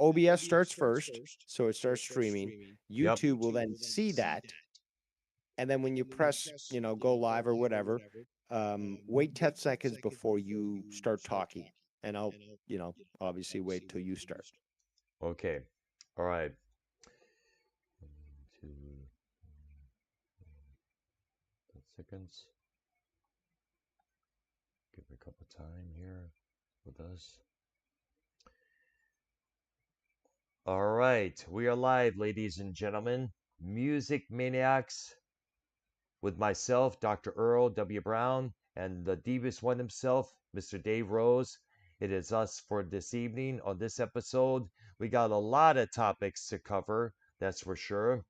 OBS starts first, so it starts streaming. Yep. YouTube will then see that, and then when you press, go live or whatever, wait 10 seconds before you start talking, and I'll, obviously wait till you start. Okay. All right. 2 seconds. Give it a couple time here with us. All right. We are live, ladies and gentlemen. Music Maniacs with myself, Dr. Earl W. Brown, and the Devious one himself, Mr. Dave Rose. It is us for this evening on this episode. We got a lot of topics to cover, that's for sure.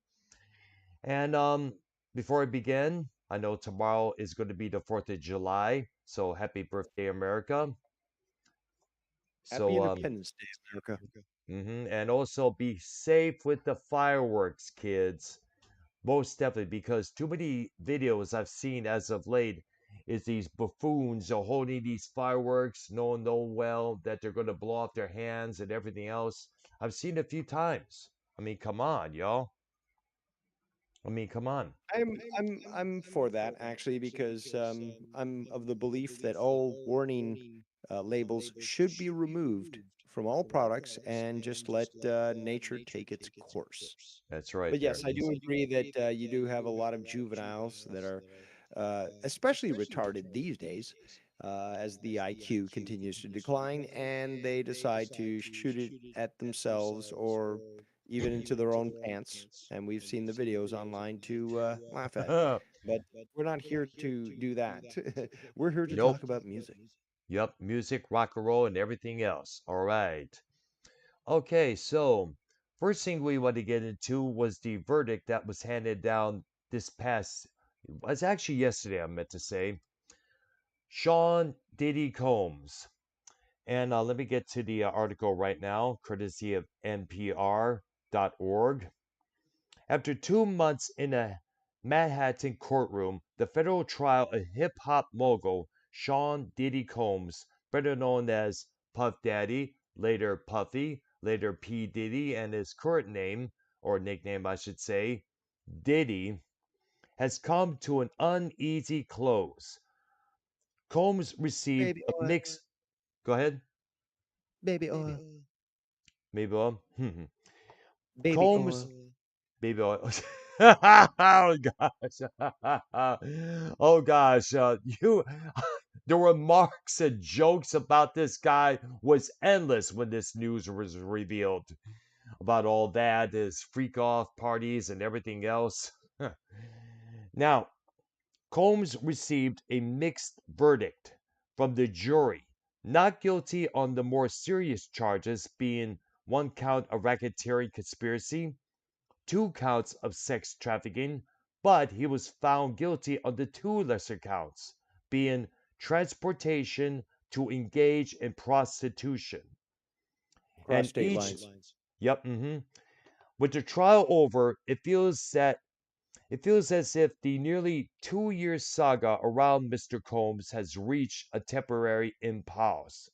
And before I begin, I know tomorrow is going to be the 4th of July, so happy birthday, America. Happy So, Independence Day, America. and also be safe with the fireworks, kids. Most definitely, because too many videos I've seen as of late is these buffoons are holding these fireworks, knowing well that they're going to blow off their hands and everything else. I've seen it a few times. I mean, come on, y'all. I mean, come on. I'm for that actually because I'm of the belief that all warning labels should be removed from all products and just let nature take its course. That's right But there. yes, I do agree that you do have a lot of juveniles that are especially retarded these days as the IQ continues to decline and they decide to shoot it at themselves or even into their own pants. And we've seen the videos online to laugh at. But we're not here to do that. We're here to Nope. talk about music. Yep. Music, rock and roll, and everything else. All right. Okay, so first thing we want to get into was the verdict that was handed down this past, it was actually yesterday, I meant to say. Sean Diddy Combs. And let me get to the article right now, courtesy of NPR.org. After 2 months in a Manhattan courtroom, the federal trial of hip hop mogul Sean Diddy Combs, better known as Puff Daddy, later Puffy, later P. Diddy, and his current name, or nickname I should say, Diddy, has come to an uneasy close. Combs received Baby a oil, mix. Go ahead, baby oil, maybe. baby Combs, oil. baby oil. Oh gosh, oh gosh, you. The remarks and jokes about this guy was endless when this news was revealed about all that, his freak off parties and everything else. Now, Combs received a mixed verdict from the jury, not guilty on the more serious charges being one count of racketeering conspiracy, two counts of sex trafficking, but he was found guilty on the two lesser counts, being transportation to engage in prostitution. Cross And state each, lines. yep, with the trial over, it feels as if the nearly 2 year saga around Mr. Combs has reached a temporary impasse.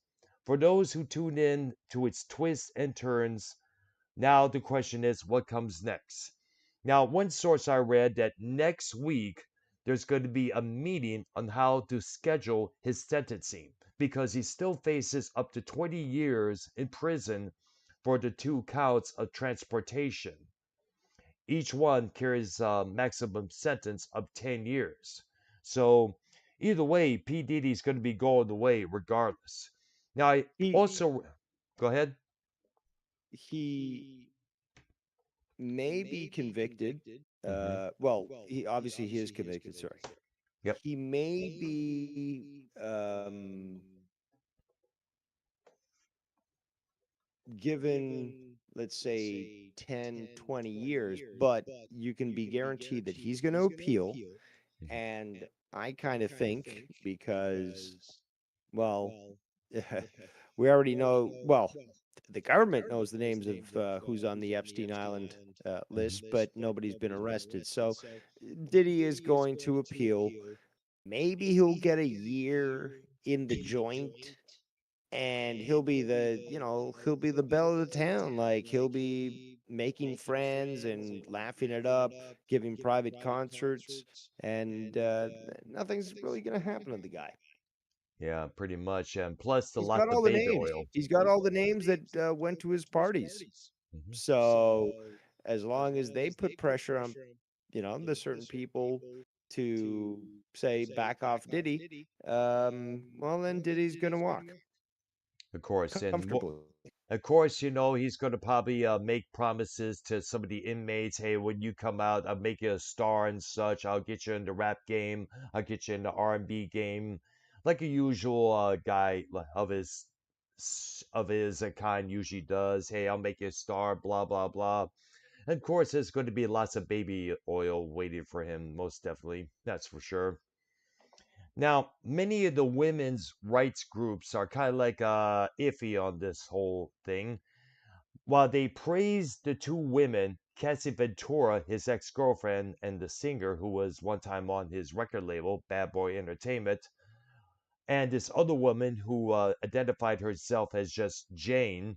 For those who tune in to its twists and turns, now the question is what comes next? Now, one source I read that next week there's going to be a meeting on how to schedule his sentencing because he still faces up to 20 years in prison for the two counts of transportation. Each one carries a maximum sentence of 10 years. So either way, P. Diddy's going to be going away regardless. Now, I He also, go ahead. he may be convicted. Hmm. Well, he obviously he is convicted. Sorry, Yep. he may be given, let's say, 10, 20 years, but you can be guaranteed that he's going to appeal. And I kind of think because, well, we already know, well, the government knows the names of who's on the Epstein Island list, but nobody's been arrested. So Diddy is going to appeal. Maybe he'll get a year in the joint, and he'll be the, he'll be the belle of the town. Like he'll be making friends and laughing it up, giving private concerts, and nothing's really gonna happen to the guy. Yeah, pretty much. And plus the He's lot got the all the baby names. oil. He's got all the names that went to his parties. Mhm. So as long as they put pressure on, the certain people to say back off Diddy, well then Diddy's gonna walk Of course, comfortably. of course, he's going to probably make promises to some of the inmates. Hey, when you come out, I'll make you a star and such. I'll get you in the rap game. I'll get you in the R&B game, like a usual guy of his kind usually does. Hey, I'll make you a star. Blah blah blah. And of course, there's going to be lots of baby oil waiting for him, most definitely. That's for sure. Now, many of the women's rights groups are kind of like iffy on this whole thing. While they praised the two women, Cassie Ventura, his ex-girlfriend, and the singer who was one time on his record label, Bad Boy Entertainment, and this other woman who identified herself as just Jane,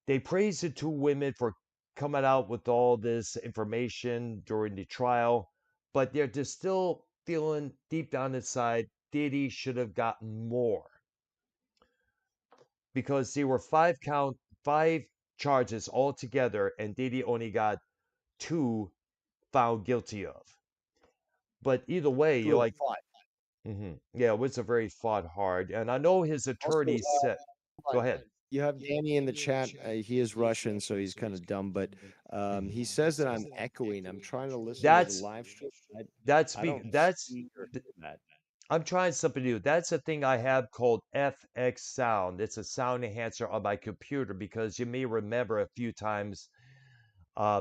they praised the two women for coming out with all this information during the trial, but they're just still feeling deep down inside Diddy should have gotten more because there were five charges altogether, and Diddy only got two found guilty of. But either way, It's a you're little like, fun. yeah, it was a very fought hard, and I know his Also, attorney said, hold go on. ahead. You have Danny in the chat. He is Russian, so he's kind of dumb, but he says that I'm echoing. I'm trying to listen to the That's live stream. that's I don't that's see or hear that. I'm trying something new. That's a thing I have called FX Sound. It's a sound enhancer on my computer because you may remember a few times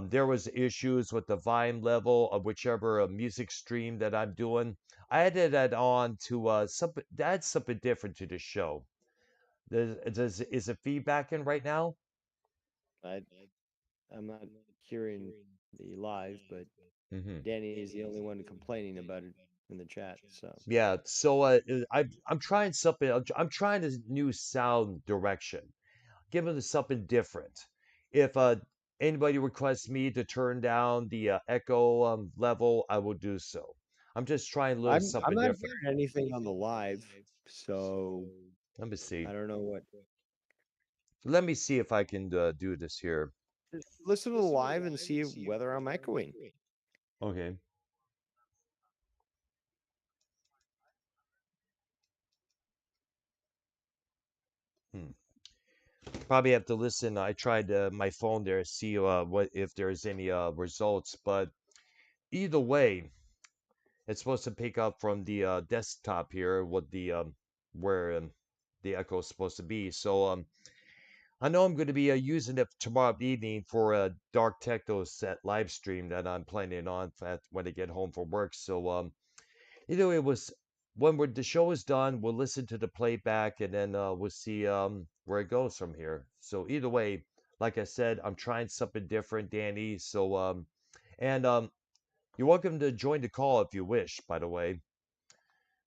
there was issues with the volume level of whichever music stream that I'm doing. I added that on to something that's something different to the show. Is it feedbacking right now? I I'm not hearing the live, but Hmm. Danny is the only one complaining about it in the chat. So Yeah. So I'm trying something. I'm trying a new sound direction. Give it something different. If anybody requests me to turn down the echo level, I will do so. I'm just trying a little I'm something not different. hearing anything on the live, so Let me see. I don't know what. Let me see if I can do this here. Just listen to the live and see whether I'm echoing. Okay. Hmm. Probably have to listen. I tried my phone there, see what if there's any results, but either way, it's supposed to pick up from the desktop here what the where the echo is supposed to be. So I know I'm going to be using it tomorrow evening for a dark techno set live stream that I'm planning on when I get home from work. So either way, it was the show is done, we'll listen to the playback and then we'll see where it goes from here. So either way, like I said, I'm trying something different, Danny. So and you're welcome to join the call if you wish. By the way,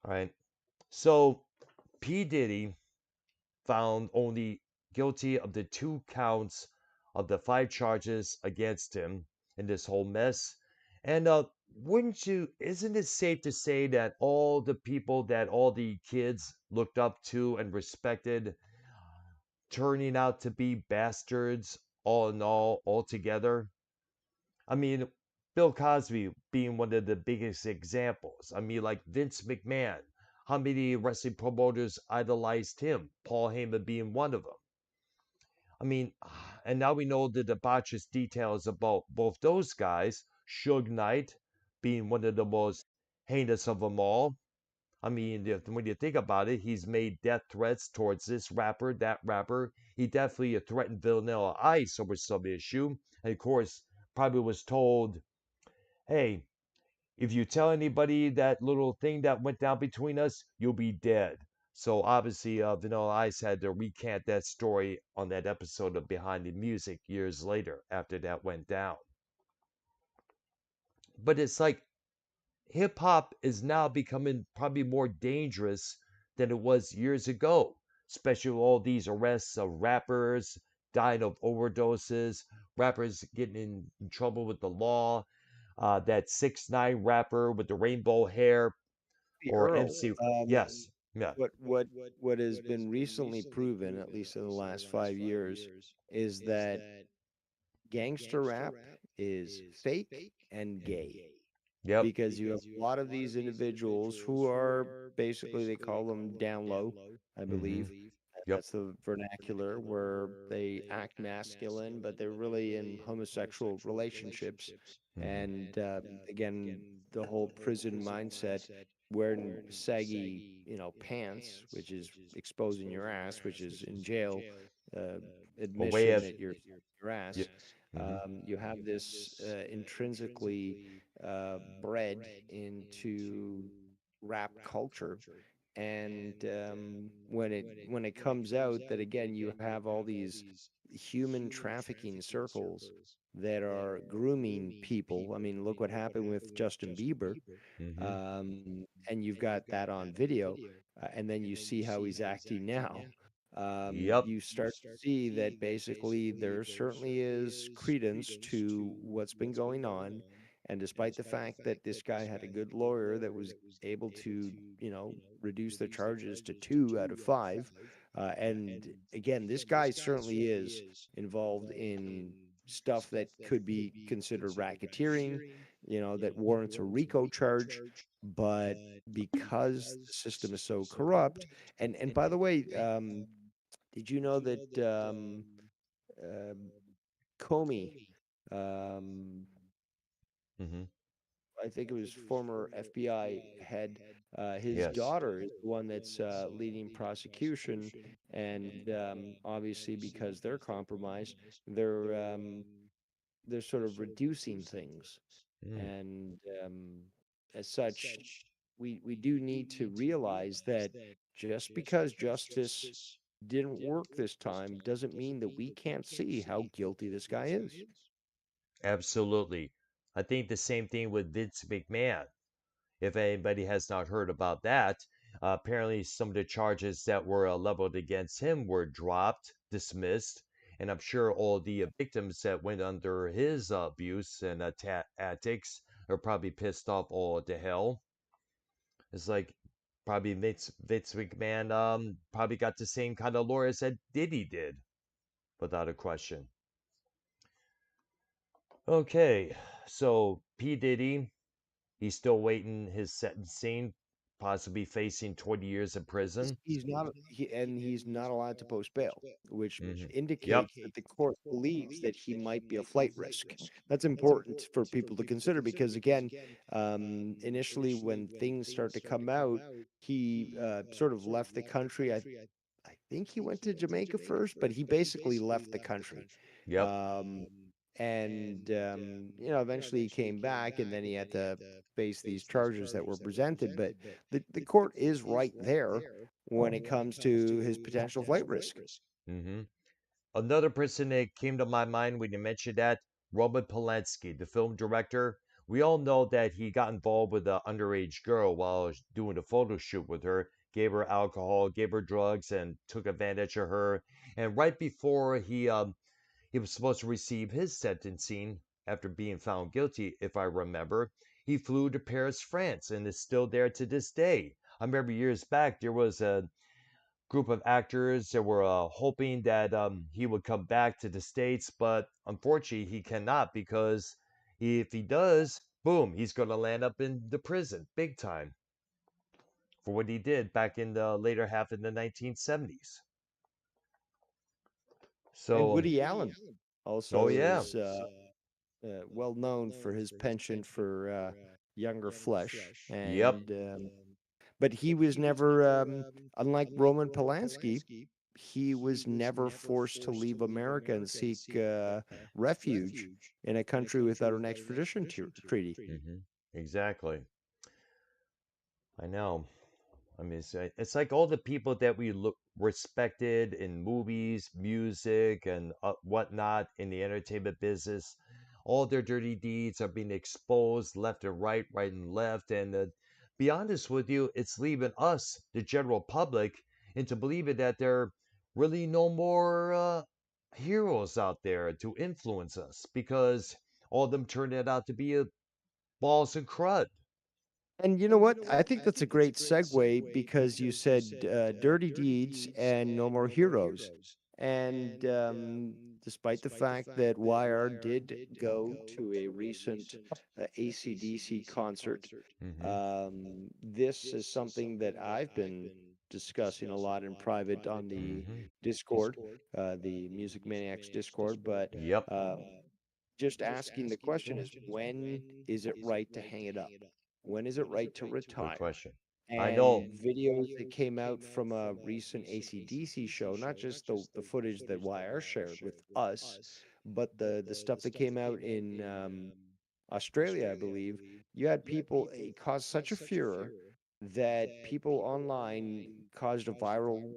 all right. So P Diddy found only guilty of the two counts of the five charges against him in this whole mess. And isn't it safe to say that all the people that all the kids looked up to and respected turning out to be bastards all in all, altogether? I mean, Bill Cosby being one of the biggest examples. I mean, like Vince McMahon. How many wrestling promoters idolized him? Paul Heyman being one of them. I mean, and now we know the debaucherous details about both those guys. Suge Knight being one of the most heinous of them all. I mean, when you think about it, he's made death threats towards this rapper, that rapper. He definitely threatened Vanilla Ice over some issue. And of course, probably was told, hey, if you tell anybody that little thing that went down between us, you'll be dead. So obviously, Vanilla Ice had to recant that story on that episode of Behind the Music years later after that went down. But it's like hip hop is now becoming probably more dangerous than it was years ago. especially all these arrests of rappers dying of overdoses, rappers getting in trouble with the law. That 6ix9ine rapper with the rainbow hair, The or Earl. MC. Yes, yeah. What what what has been recently proven, at least in the last 5 years, is that gangster rap is fake and Mhm. gay, Yep. because you have a lot of these individuals who are basically, they call them down low, I Hmm. believe. Yep. That's the vernacular, where they act masculine, but they're really in homosexual relationships. Hmm. And again, the whole prison mindset, wearing saggy, pants, which is exposing your ass, which is in jail, uh, A way admission of. that you're your Yep. ass. Hmm. You have this intrinsically bred into rap culture, and when it comes out that, again, you have all these human trafficking circles that are grooming people. I mean, look what happened with Justin Bieber. Hmm. And you've got that on video, and then you see how he's acting now. Yep. You start to see that basically there certainly is credence to what's been going on. And despite the fact that this guy had a good lawyer that was able to, reduce the charges to 2 out of 5, and again, this guy certainly is involved in stuff that could be considered racketeering, that warrants a RICO charge. But because the system is so corrupt, and by the way, did you know that uh, Comey, um, Hmm. I think it was former FBI head, his Yes. daughter is the one that's leading prosecution, and obviously because they're compromised, they're um, they're sort of reducing things, Mm. and as such, we do need to realize that just because justice didn't work this time doesn't mean that we can't see how guilty this guy is. Absolutely. I think the same thing with Vince McMahon. If anybody has not heard about that, apparently some of the charges that were leveled against him were dropped, dismissed, and I'm sure all the victims that went under his abuse and antics are probably pissed off all to hell. It's like probably Vince McMahon probably got the same kind of lawyers that Diddy did, without a question. Okay, so P. Diddy, he's still waiting his sentencing, possibly facing 20 years in prison. He's not allowed to post bail, which Hmm. Yep. indicates that the court believes that he might be a flight risk. That's important for people to consider because, again, initially when things start to come out, he sort of left the country. I think he went to Jamaica first, but he basically left the country. Yep. Um, and eventually he came back, and then he had to face these charges that were presented. But the court is right there when it comes to his potential flight risk. Hmm. Another person that came to my mind when you mentioned that, Roman Polanski, the film director. We all know that he got involved with an underage girl while doing a photo shoot with her, gave her alcohol, gave her drugs, and took advantage of her. And right before he was supposed to receive his sentencing after being found guilty, if I remember, he flew to Paris, France, and is still there to this day. I remember years back there was a group of actors that were hoping that he would come back to the States, but unfortunately he cannot because if he does, boom, he's going to land up in the prison big time for what he did back in the later half of the 1970s. And So, Woody Allen oh also yeah, is well known for his penchant for younger flesh, yep, and but he was never, unlike Roman Polanski, he was never forced to leave America and seek refuge in a country without an extradition treaty. hmm, exactly. I know. I mean, it's like all the people that we look respected in movies, music, and whatnot in the entertainment business. All their dirty deeds are being exposed left and right, right and left. And be honest with you, it's leaving us, the general public, into believing that there are really no more heroes out there to influence us because all of them turned it out to be a balls and crud. And you know what? I think that's a great segue because you said dirty deeds and no more heroes. And despite the fact that YR did go to a recent AC/DC concert, Hmm. this is something that I've been discussing a lot in private on the Hmm. Discord, the Music Maniacs Discord. But Yep. um, just asking the question is, when is it right to hang it up? When is it right to Good retire? question. I know. And videos that came out from a recent AC/DC show, not just the footage that YR shared with us, but the stuff that came out in Australia, I believe, you had people, it caused such a furor that people online caused a viral,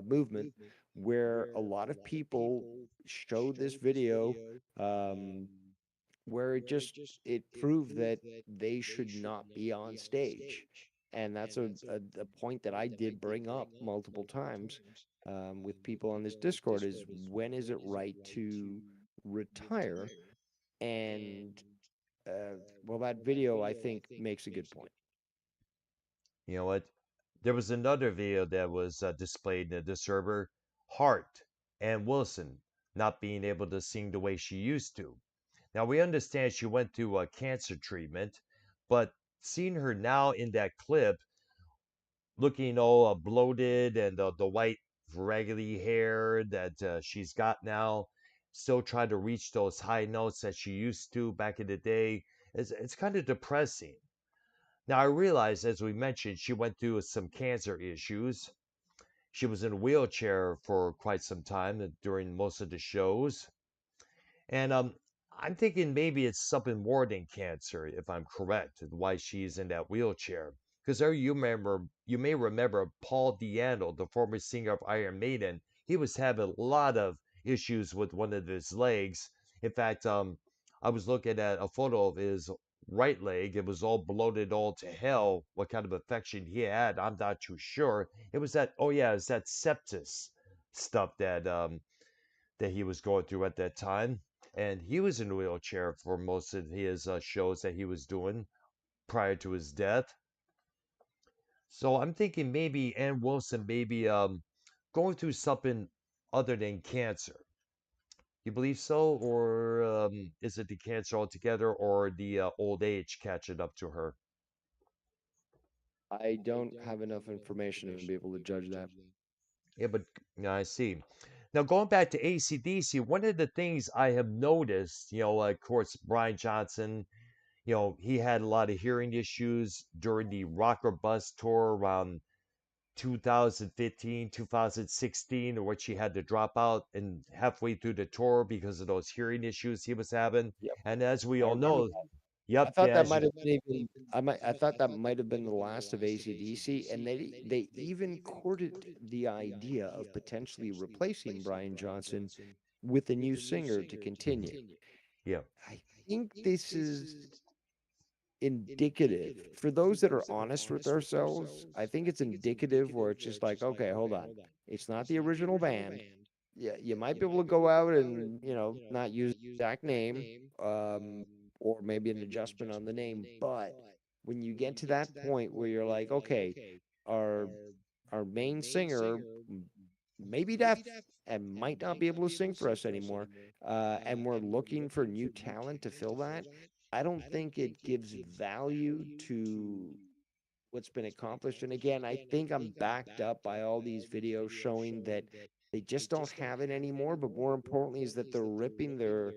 movement where a lot of people showed this video, um, where it proved that they should not be on stage. And that's a point that I did bring up multiple times with people on this Discord is when is it right to retire? And well, that video I think makes a good point. You know what? There was another video that was displayed in the server. Hart and Wilson not being able to sing the way she used to. Now we understand she went through a cancer treatment, but seeing her now in that clip, looking all bloated and the white raggedy hair that she's got now, still trying to reach those high notes that she used to back in the day, it's kind of depressing. Now, I realize, as we mentioned, she went through some cancer issues. She was in a wheelchair for quite some time during most of the shows. And I'm thinking maybe it's something more than cancer, if I'm correct, why she's in that wheelchair. Because there you may remember Paul Diano, the former singer of Iron Maiden. He was having a lot of issues with one of his legs. In fact, I was looking at a photo of his right leg. It was all bloated all to hell. What kind of infection he had, I'm not too sure. It was that, oh yeah, it's that sepsis stuff that he was going through at that time. And he was in a wheelchair for most of his shows that he was doing prior to his death. So I'm thinking maybe Ann Wilson maybe going through something other than cancer. You believe so, or is it the cancer altogether, or the old age catching up to her? I don't have enough information to be able to judge that. Yeah, but yeah, I see. Now going back to ACDC, one of the things I have noticed, of course, Brian Johnson, he had a lot of hearing issues during the Rocker Bus tour around 2015, 2016, in which he had to drop out and halfway through the tour because of those hearing issues he was having. Yep, And as we I all remember know, that. I yep, thought yeah, that might have been even I thought that might have been the last of AC/DC, and they even courted the idea of potentially replacing Brian Johnson with a new singer to continue. yeah, I think this is indicative for those that are honest with ourselves. I think it's indicative where it's just like, okay, hold on. It's not the original band. Yeah, you might be able to go out and, not use the exact name, um, or maybe an adjustment on the name. But when you get to that point where you're like, okay, our our main singer may be deaf and might not be able to sing for us anymore, and we're looking for new talent to fill that, I don't think it gives value to what's been accomplished. And again, I think I'm backed up by all these videos showing that they just don't have it anymore. But more importantly, is that they're ripping their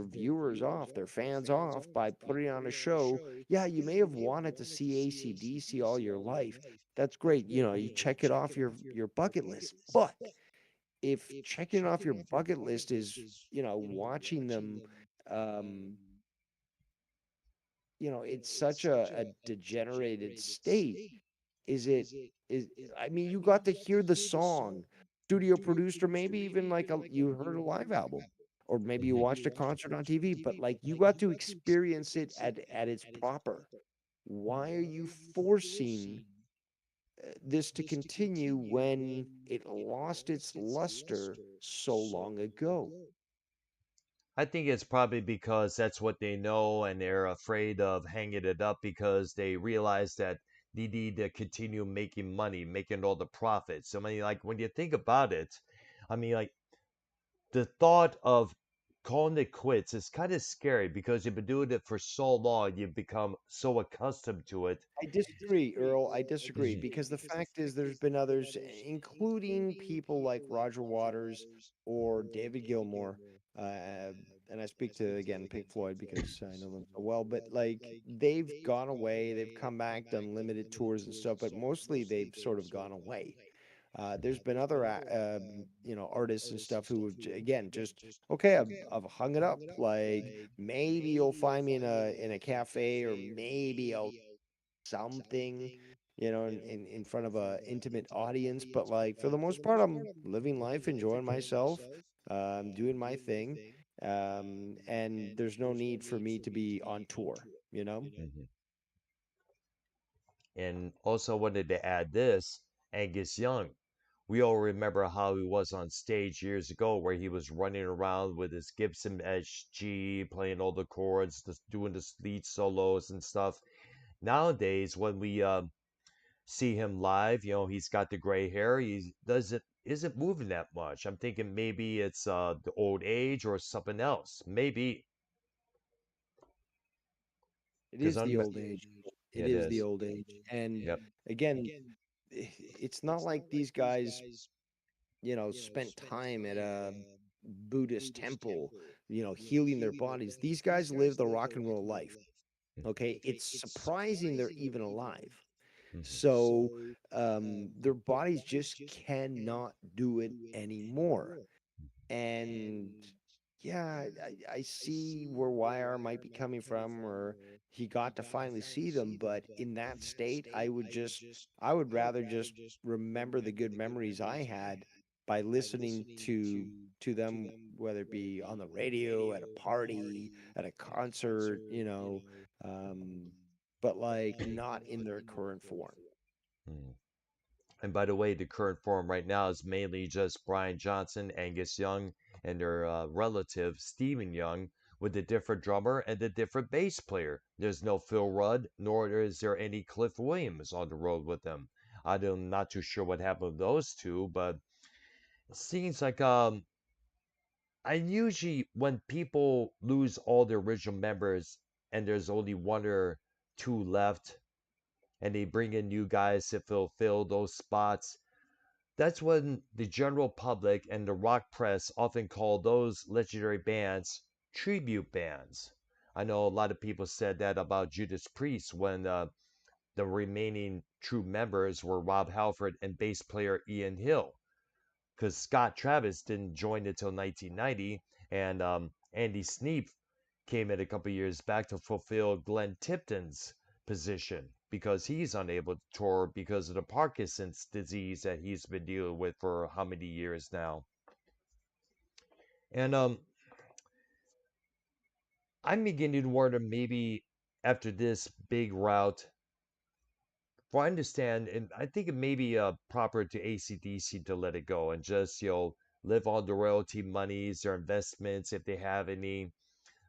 viewers off, their fans off by putting on a show. Yeah, you may have wanted to see AC/DC all your life. That's great. You check it off your bucket list. But if checking it off your bucket list is, watching them, um, it's such a degenerated state. Is it is I mean, you got to hear the song, studio produced, or maybe even like you heard a live album, or maybe you hmm, watched a concert on TV, but like you got to experience it at its proper. Why are you forcing this to continue when it lost its luster so long ago? I think it's probably because that's what they know and they're afraid of hanging it up because they realize that they need to continue making money, making all the profits. I mean, like when you think about it, I mean, like the thought of calling it quits is kind of scary because you've been doing it for so long, you've become so accustomed to it. I disagree, Earl. I disagree Mhm. because the fact is there's been others, including people like Roger Waters or David Gilmour. Uh, and I speak to, again, Pink Floyd because I know them so well, but like they've gone away, they've come back, done limited tours and stuff, but mostly they've sort of gone away. There's been other, artists and stuff who have, again, just okay. I've hung it up. Like maybe you'll find me in a cafe, or maybe I'll something, in front of a intimate audience. But like for the most part, I'm living life, enjoying myself, doing my thing, and there's no need for me to be on tour. You know. Mhm. And also wanted to add this, Angus Young. We all remember how he was on stage years ago, where he was running around with his Gibson SG, playing all the chords, just doing the lead solos and stuff. Nowadays, when we see him live, he's got the gray hair. He doesn't isn't moving that much. I'm thinking maybe it's the old age or something else. Maybe It because is the I'm. old age. Yeah, It it is the is. old age. And Yep. again, it's not like these guys, spent time at a Buddhist temple, healing their bodies. These guys live the rock and roll life. Okay. It's surprising they're even alive. Mhm. So their bodies just cannot do it anymore. And yeah, I see where YR might be coming from, or he got to finally see them, but in that state, I would rather just remember the good memories I had by listening to them, whether it be on the radio, at a party, at a concert, um, but like not in their current form. Mhm. And by the way, the current form right now is mainly just Brian Johnson, Angus Young, and their relative Stephen Young, with a different drummer and a different bass player. There's no Phil Rudd, nor is there any Cliff Williams on the road with them. I'm not too sure what happened with those two, but it seems like I usually when people lose all the original members and there's only one or two left, and they bring in new guys to fulfill those spots. That's when the general public and the rock press often call those legendary bands tribute bands. I know a lot of people said that about Judas Priest when the remaining true members were Rob Halford and bass player Ian Hill, because Scott Travis didn't join until 1990, and Andy Sneap came in a couple years back to fulfill Glenn Tipton's position because he's unable to tour because of the Parkinson's disease that he's been dealing with for how many years now. And I'm beginning to wonder maybe after this big route, for I understand, and I think it may be proper to ACDC to let it go and just live on the royalty monies, their investments if they have any.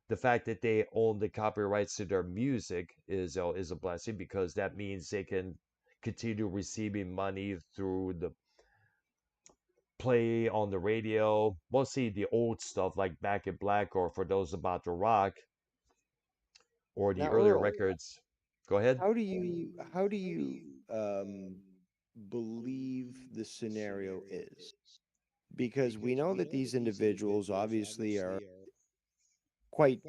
The fact that they own the copyrights to their music is a blessing because that means they can continue receiving money through the play on the radio, mostly the old stuff like Back in Black or For Those About to Rock or the Now, earlier Earl, records. Go ahead. how do you um believe the scenario is? Because we know that these individuals obviously are quite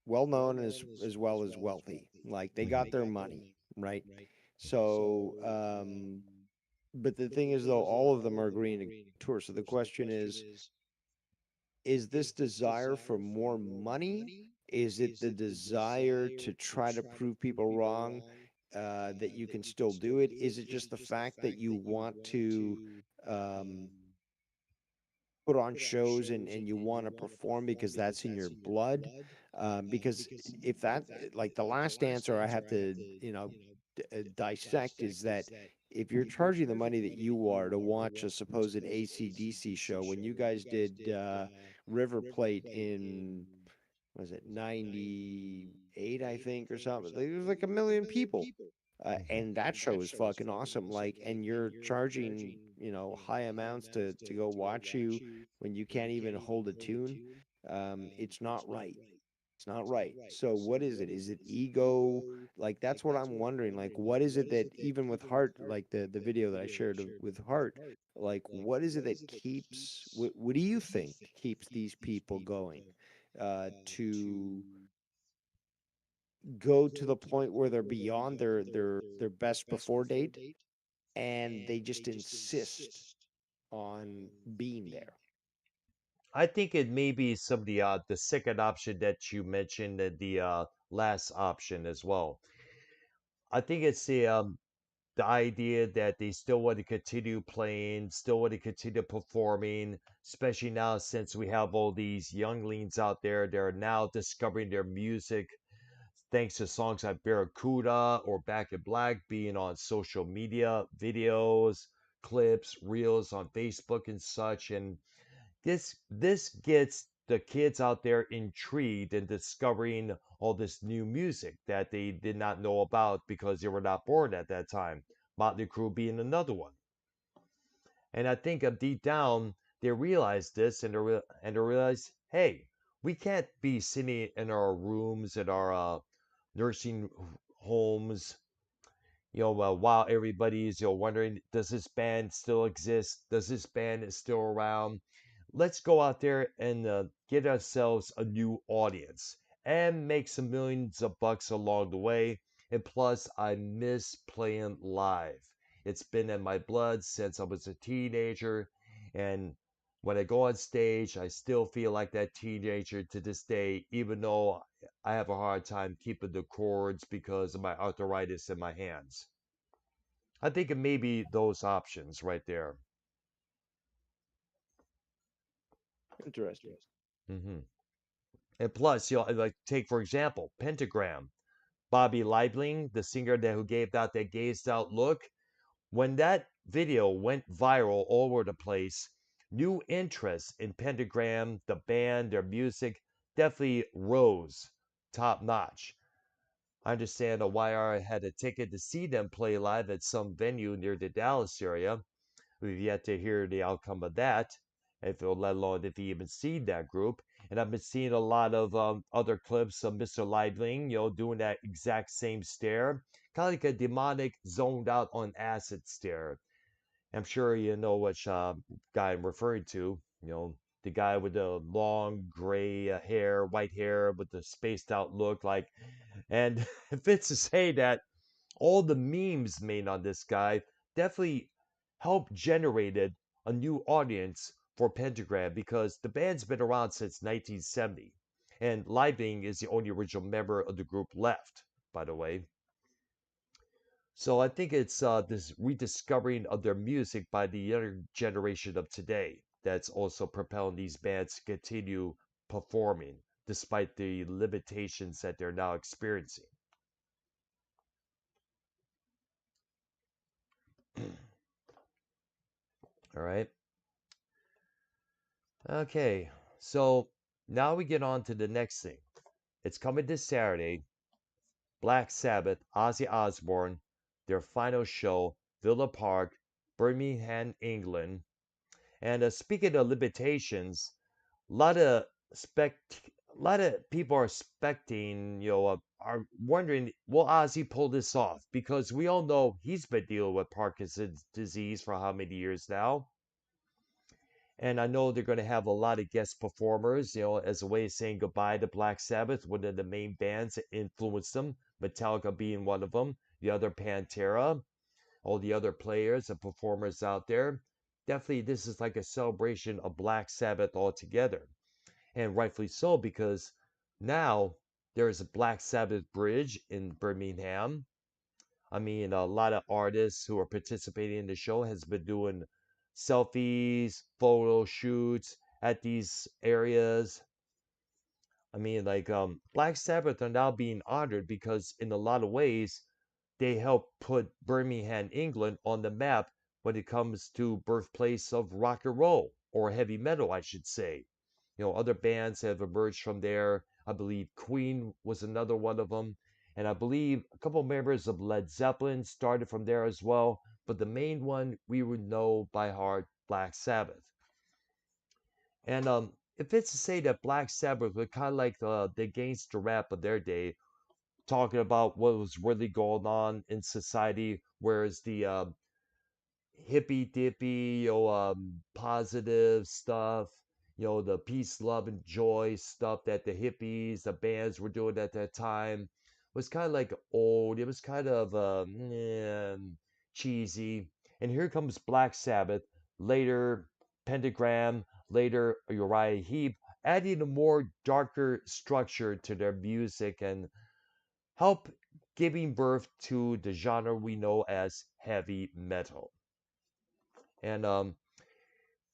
well known, as well as wealthy. Like they got their money, right? So, but the thing is, though, all of them are agreeing to tour. So the question is this desire for more money? Is it the desire to try to prove people wrong, that you can still do it? Is it just the fact that you want to um, put on shows, and you want to perform because that's in your blood? Because if that, like the last answer I have to, dissect is that if you're charging the money that you are to watch a supposed AC/DC show, when you guys did River Plate in, was it 98, I think, or something? There was like a million people. Mhm. And that show is fucking awesome. Like, and you're charging, high amounts to go watch you when you can't even hold a tune. It's not right. It's not right. So what is it? Is it ego? Like that's what I'm wondering. Like what is it that even with Heart, like the video that I shared with Heart, like what is it that keeps what do you think keeps these people going to go to the point where they're beyond their best before date and they just insist on being there? I think it may be some of the second option that you mentioned, and the last option as well. I think it's the idea that they still want to continue playing, still want to continue performing, especially now since we have all these younglings out there that are now discovering their music thanks to songs like Barracuda or Back in Black being on social media, videos, clips, reels on Facebook and such. And this gets the kids out there intrigued and discovering all this new music that they did not know about because they were not born at that time. Motley Crue being another one. And I think deep down they realize this, and they realize, hey, we can't be sitting in our rooms at our nursing homes, while everybody's wondering, does this band still exist? Does this band is still around? Let's go out there and get ourselves a new audience and make some millions of bucks along the way. And plus, I miss playing live. It's been in my blood since I was a teenager, and when I go on stage, I still feel like that teenager to this day, even though I have a hard time keeping the chords because of my arthritis in my hands. I think it may be those options right there. Interesting. hmm And plus, like take for example, Pentagram. Bobby Liebling, the singer that who gave out that gazed out look, when that video went viral all over the place, new interest in Pentagram, the band, their music, definitely rose top notch. I understand why I had a ticket to see them play live at some venue near the Dallas area. We've yet to hear the outcome of that, if let alone if he even seen that group. And I've been seeing a lot of other clips of Mr. Liebling, doing that exact same stare, kind of like a demonic, zoned out on acid stare. I'm sure you know which guy I'm referring to. The guy with the long gray hair, white hair, with the spaced out look, like. And if it's to say that all the memes made on this guy definitely helped generated a new audience for Pentagram because the band's been around since 1970, and Liebling is the only original member of the group left, by the way. So I think it's this rediscovering of their music by the younger generation of today that's also propelling these bands to continue performing despite the limitations that they're now experiencing. All right. Okay, so now we get on to the next thing. It's coming this Saturday. Black Sabbath, Ozzy Osbourne, their final show, Villa Park, Birmingham, England. And speaking of limitations, a lot of a lot of people are expecting, are wondering, will Ozzy pull this off? Because we all know he's been dealing with Parkinson's disease for how many years now? And I know they're going to have a lot of guest performers, as a way of saying goodbye to Black Sabbath, one of the main bands that influenced them, Metallica being one of them, the other Pantera, all the other players and performers out there. Definitely, this is like a celebration of Black Sabbath altogether. And rightfully so, because now there's a Black Sabbath bridge in Birmingham. I mean, a lot of artists who are participating in the show has been doing selfies, photo shoots at these areas. I mean, like Black Sabbath are now being honored because in a lot of ways they helped put Birmingham, England on the map when it comes to birthplace of rock and roll, or heavy metal, I should say. Other bands have emerged from there. I believe Queen was another one of them. And I believe a couple members of Led Zeppelin started from there as well. But the main one we would know by heart, Black Sabbath. And if it's to say that Black Sabbath was kind of like the gangster rap of their day, talking about what was really going on in society, whereas the hippy dippy, positive stuff, the peace, love, and joy stuff that the hippies, the bands were doing at that time was kind of like old. It was kind of cheesy. And here comes Black Sabbath, later Pentagram, later Uriah Heep, adding a more darker structure to their music and help giving birth to the genre we know as heavy metal. And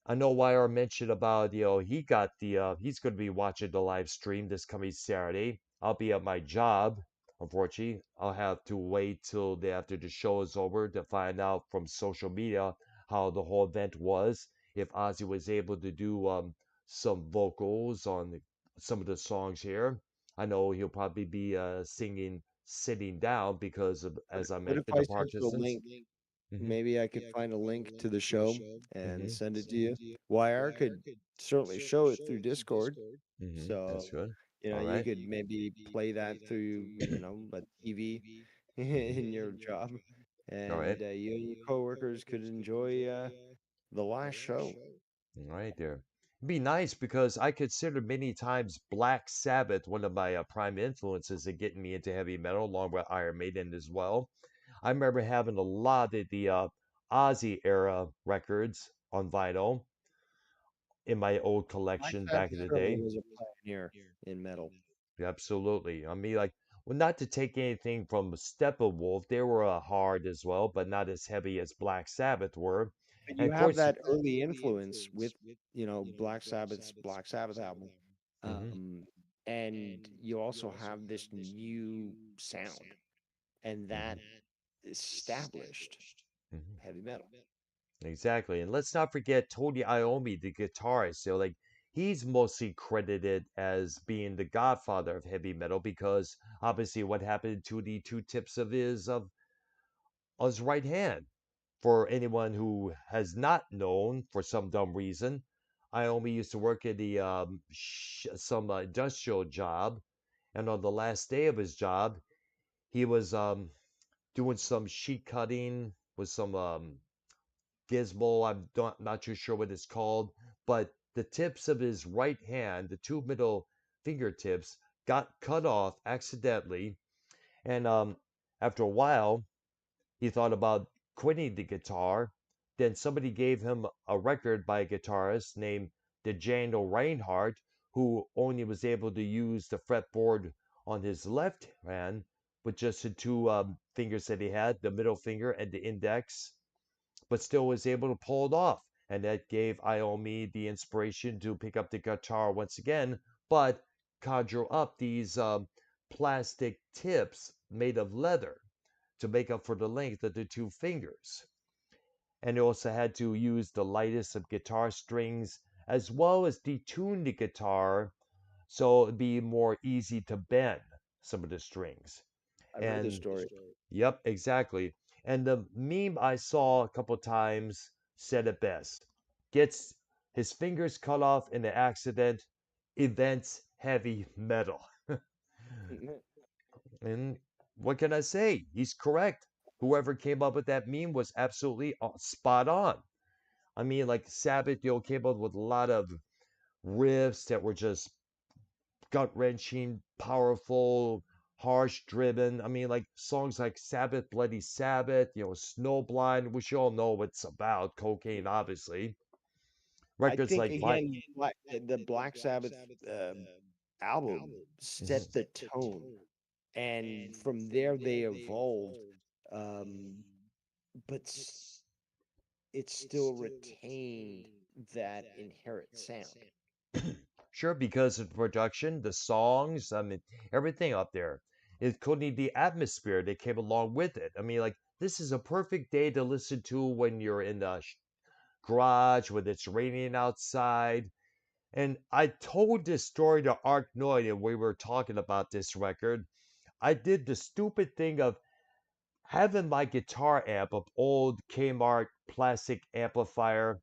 I know YR mentioned about, he got he's going to be watching the live stream this coming Saturday. I'll be at my job. Unfortunately, I'll have to wait till after the show is over to find out from social media how the whole event was. If Ozzy was able to do some vocals on some of the songs here. I know he'll probably be singing sitting down because of, as I What if mentioned, I the sent you a Parkinson's. link? Hmm. Maybe I could find a link to the show and Hmm. send it to you. YR could certainly show it through Discord. That's So, good. All you right. could maybe play that through, a TV in your job, All right. and you and your coworkers could enjoy the last show. All right there. It'd be nice because I consider many times Black Sabbath one of my prime influences in getting me into heavy metal, along with Iron Maiden as well. I remember having a lot of the Ozzy era records on vinyl in my old Black collection back Sabbath in the certainly day. was a pioneer in metal. Absolutely. I mean, like, well, not to take anything from Steppenwolf, they were hard as well, but not as heavy as Black Sabbath were. But And you of have course, that early influence with, Black Sabbath's Black Sabbath album. hmm Um, and you also have this new sound, and that hmm established hmm heavy metal. exactly. And let's not forget Tony Iommi, the guitarist. Like, he's mostly credited as being the godfather of heavy metal because obviously what happened to the two tips of his right hand. For anyone who has not known for some dumb reason, Iommi used to work at some industrial job, and on the last day of his job, he was doing some sheet cutting with some gizmo. Not too sure what it's called, but the tips of his right hand, the two middle fingertips, got cut off accidentally, and after a while, he thought about quitting the guitar. Then somebody gave him a record by a guitarist named Django Reinhardt, who only was able to use the fretboard on his left hand with just the two fingers that he had, the middle finger and the index, but still was able to pull it off. And that gave Iommi the inspiration to pick up the guitar once again, but conjure up these plastic tips made of leather to make up for the length of the two fingers. And he also had to use the lightest of guitar strings as well as detune the guitar so it'd be more easy to bend some of the strings. I've heard this And story. yep, exactly. And the meme I saw a couple times said it best. Gets his fingers cut off in an accident, events heavy metal. And what can I say? He's correct. Whoever came up with that meme was absolutely spot on. I mean, like Sabbath, came up with a lot of riffs that were just gut wrenching, powerful, harsh driven. I mean, like songs like Sabbath, Bloody Sabbath, Snowblind, which you all know what it's about, cocaine, obviously. I Records think like again, the Black Sabbath uh, album Mhm. set the tone, and from there they evolved. Um, but it still retained that inherent sound. Sure, because of the production, the songs, I mean, everything up there. including the atmosphere that came along with it. I mean, like, this is a perfect day to listen to when you're in the garage, when it's raining outside. And I told this story to Ark Noyd, and we were talking about this record. I did the stupid thing of having my guitar amp of old Kmart plastic amplifier,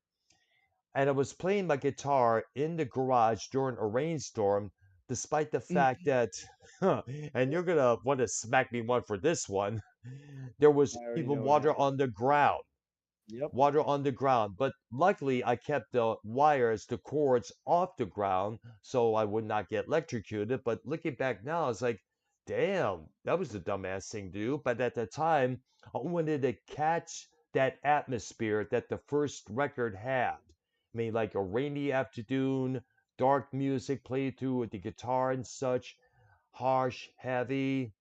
and I was playing my guitar in the garage during a rainstorm, despite the Mm. fact that, and you're gonna want to smack me one for this one, there was I already even know what water happened. on the ground. Yep. Water on the ground. But luckily, I kept the wires, the cords off the ground so I would not get electrocuted. But looking back now, it's like, damn, that was a dumbass thing to do. But at the time, I wanted to catch that atmosphere that the first record had. I mean, like a rainy afternoon, dark music played through with the guitar and such, harsh, heavy.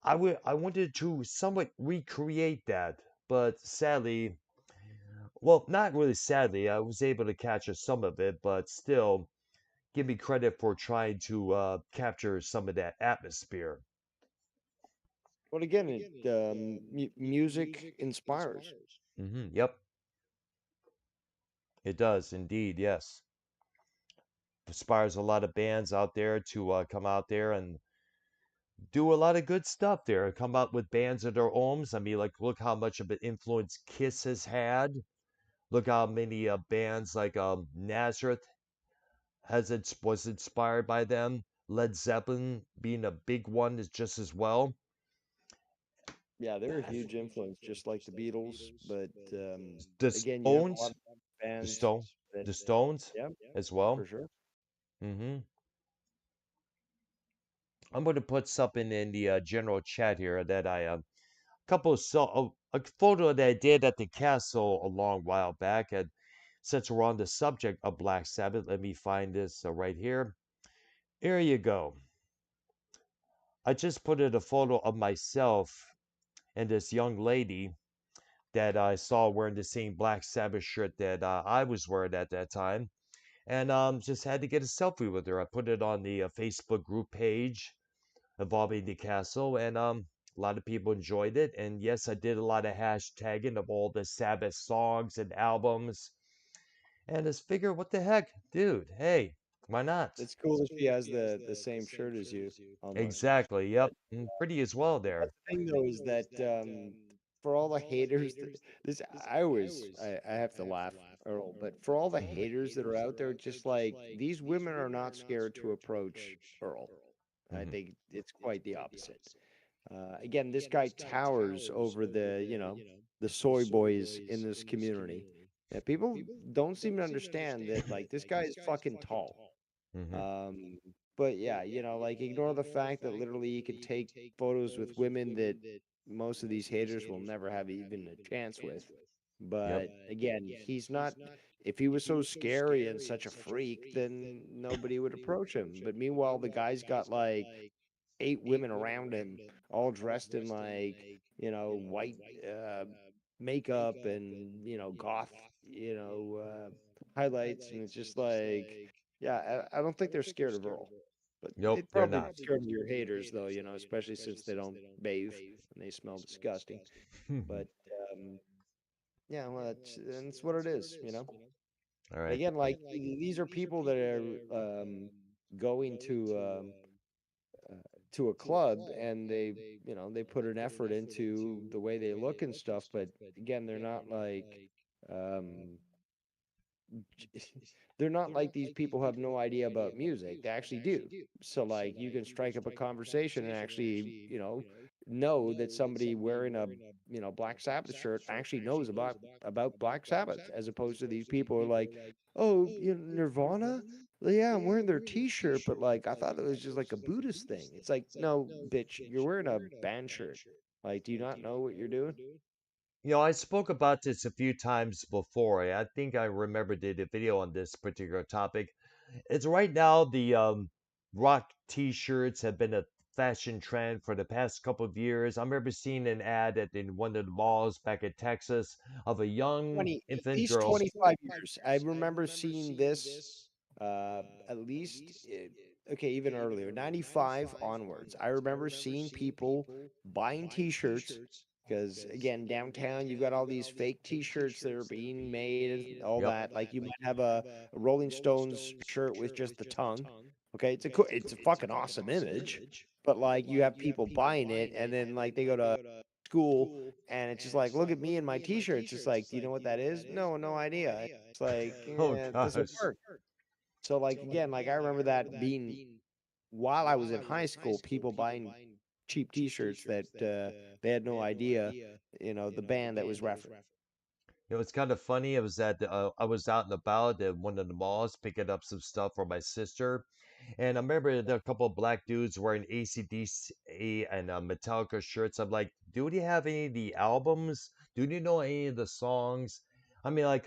I wanted to somewhat recreate that, but sadly, well, not really sadly. I was able to capture some of it, but still, give me credit for trying to capture some of that atmosphere. Well, again, music inspires. Yep, it does indeed. Yes, inspires a lot of bands out there to come out there and do a lot of good stuff there. Come out with bands of their own. I mean, like, look how much of an influence Kiss has had. Look how many bands like Nazareth was inspired by them. Led Zeppelin being a big one is just as well. Yeah, they're a huge influence, just like the Beatles. But The again, you have a lot Stones, of the bands Stone, that, the Stones yeah, as for well. sure. hmm I'm going to put something in the general chat here that I couple saw a photo that I did at the castle a long while back. And since we're on the subject of Black Sabbath, let me find this right here. Here you go. I just put in a photo of myself and this young lady that I saw wearing the same Black Sabbath shirt that I was wearing at that time, and just had to get a selfie with her. I put it on the Facebook group page involving the castle, and a lot of people enjoyed it. And yes, I did a lot of hashtagging of all the Sabbath songs and albums, and just figure, what the heck, dude? Hey, why not? It's cool that she has the same shirt as you, almost. Exactly. Yep. But Pretty as well that's there. the thing, though, is that for all the haters, this I have to laugh, Earl, but for all the haters that are out there, just like these women are not scared to approach Earl. I hmm think it's quite the opposite. Again, this guy towers over the soy boys in this community. Yeah, people don't seem to understand that, like, this guy is fucking tall. hmm Um, but yeah, like, ignore the fact that literally he can take photos with women that most of these haters will never have even a chance with. Yep. But again, he's not, if he was so scary and such a freak, then nobody would approach him. But meanwhile, the guy's got like 8 women around him, all dressed in like, white makeup and, goth, highlights. And it's just like, yeah, I don't think they're scared of Earl. But Nope, they'd they're probably be not. scared of your haters, though, especially since they don't bathe and they smell disgusting. But yeah, well, that's what it is. All right. Again, like, these are people that are going to a club, and they put an effort into the way they look and stuff, but again, they're not like um they're not like these people who have no idea about music. They actually do. So, like, you can strike up a conversation and actually, know that somebody wearing a, Black Sabbath shirt actually knows about Black Sabbath, as opposed to these people who are like, oh, Nirvana? Well, yeah, I'm wearing their T-shirt, but like I thought it was just like a Buddhist thing. It's like, no, bitch, you're wearing a band shirt. Like, do you not know what you're doing? I spoke about this a few times before. I think I remember did a video on this particular topic. It's right now the rock T-shirts have been a fashion trend for the past couple of years. I remember seeing an ad in one of the malls back in Texas of a young 20, at infant least girl. 25 years. I remember seeing this at least. okay, even earlier, 95 onwards. I remember seeing people buying t-shirts because again, downtown you've got all these fake t-shirts that are being made, all Yep. that. Like you might have a Rolling Stones shirt with just the tongue. Okay, it's a cool, it's a fucking awesome image, but like you have people buying it and then like they go to school and it's just like, look at me and my t-shirt. It's just like, do you know what that is? No, no idea. It's like, Oh it doesn't gosh. work. So like again, like I remember that being while I was in high school, people buying cheap T-shirts that they had no idea, the band that was referenced. It's kind of funny. It was that I was out and about at one of the malls picking up some stuff for my sister, and I remember there were a couple of black dudes wearing AC/DC and Metallica shirts. I'm like, do you have any of the albums? Do you know any of the songs? I mean, like,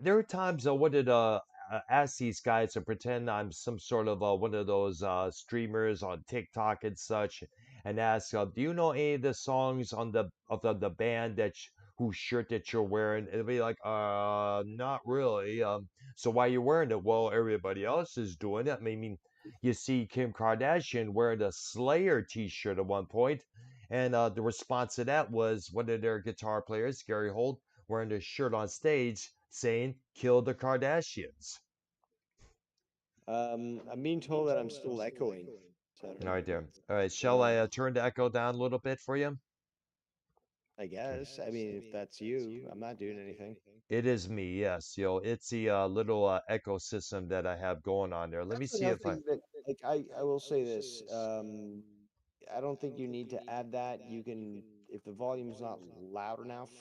there are times I wanted to ask these guys to pretend I'm some sort of one of those streamers on TikTok and such, and ask, "Do you know any of the songs on the band whose shirt that you're wearing?" And they'll be like, not really. So why are you wearing it?" "Well, everybody else is doing it." I mean, you see Kim Kardashian wearing a Slayer T-shirt at one point, and the response to that was one of their guitar players, Gary Holt, wearing a shirt on stage saying "Kill the Kardashians." I'm being told that I'm still echoing, so I don't All know right, if there. that's All right, shall yeah. I turn the echo down a little bit for you? I Okay. guess. I mean, if that's you, I'm not doing anything. It is me, yes. It's the little echo system that I have going on there. Let me That's see another if I. thing that, like, I will say this. I don't think you need to add that. You can, if the volume's not loud enough,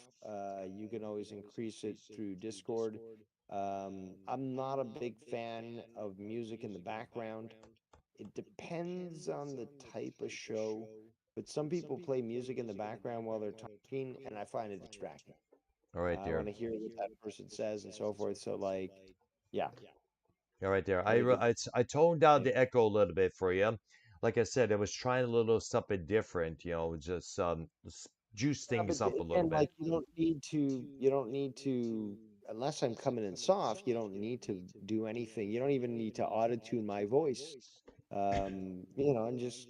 you can always increase it through Discord. I'm not a big fan of music in the background. It depends on the type of show, but some people play music in the background while they're talking, and I find it distracting. All right, I want there. to hear what that person says and so forth. So, like, yeah, All right, there. like it. I toned down the echo a little bit for you. Like I said, I was trying a little something different. Just juice Yeah, things but up a little again, bit. like you don't need to, unless I'm coming in soft, you don't need to do anything. You don't even need to auto-tune my voice. And just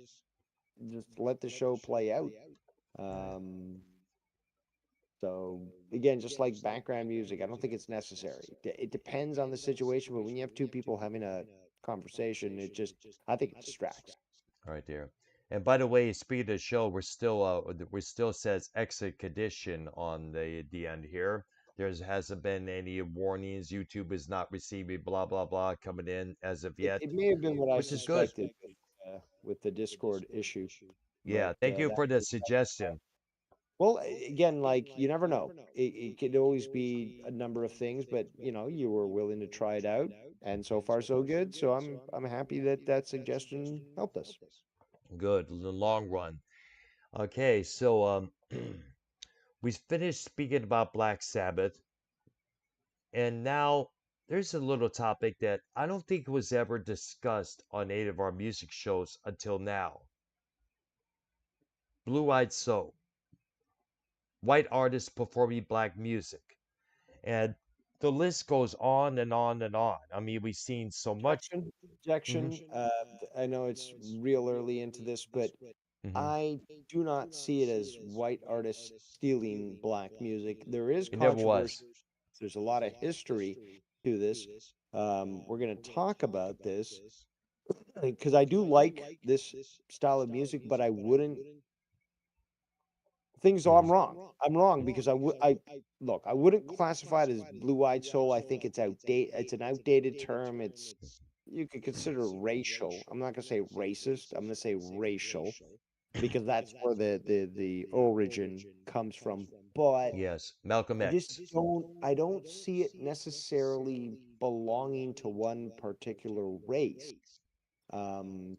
let the show play out. Um, so again, just like background music, I don't think it's necessary. It depends on the situation, but when you have two people having a conversation, I think it distracts. All right, there. And by the way, speed of the show, we still says exit condition on the end here. There hasn't been any warnings. YouTube is not receiving blah blah blah coming in as of yet, It may have been what I which is good. suspected with the Discord issue, Yeah, but thank you that for the may suggestion. well, again, like you never know. It could always be a number of things, but you were willing to try it out, and so far so good. So I'm happy that that suggestion helped us. Good, the long run. Okay, so we finished speaking about Black Sabbath, and now there's a little topic that I don't think was ever discussed on any of our music shows until now. Blue Eyed Soul, white artists performing black music. And the list goes on and on and on. I mean, we've seen so much. Objection, Hmm. objection. I know it's real early into this, but Hmm. I do not see it as white artists stealing black music. There is It never controversy. was. There's a lot of history to this. We're going to talk about this because I do like this style of music, but I wouldn't things so Hmm. I'm wrong. I'm wrong because I look, I wouldn't classify it as blue-eyed soul. I think it's an outdated term. It's you could consider it racial. I'm not gonna say racist. I'm gonna say racial because that's where the origin comes from. But Yes, Malcolm I just X. I don't see it necessarily belonging to one particular race. Um,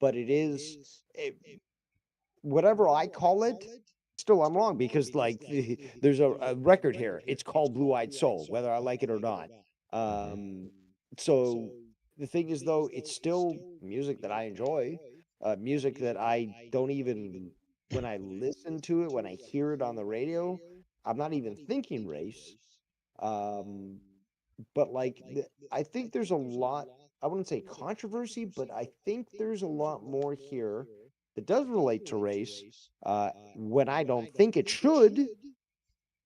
but it is whatever I call it, still I'm wrong because like there's a record here. It's called Blue Eyed Soul, whether I like it or not. Hmm. Um, so the thing is though, it's still music that I enjoy, music that I don't even when I listen to it, when I hear it on the radio, I'm not even thinking race. Um, but like I think there's a lot I wouldn't say controversy, but I think there's a lot more here that does relate to race. When I don't think it should,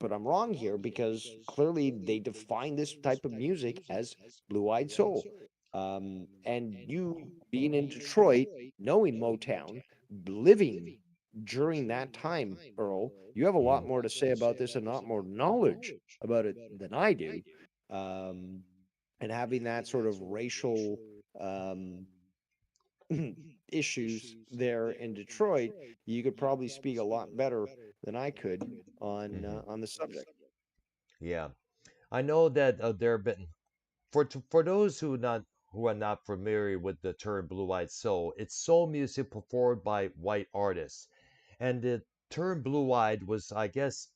but I'm wrong here because clearly they define this type of music as blue-eyed soul. And you being in Detroit, knowing Motown, living during that time, Earl, you have a lot more to say about this and a lot more knowledge about it than I do. Um, and having that sort of racial um, issues there in Detroit, you could probably speak a lot better than I could on the subject. Yeah, I know that there have been for those who are not familiar with the term blue-eyed soul, it's soul music performed by white artists, and the term blue-eyed was, I guess,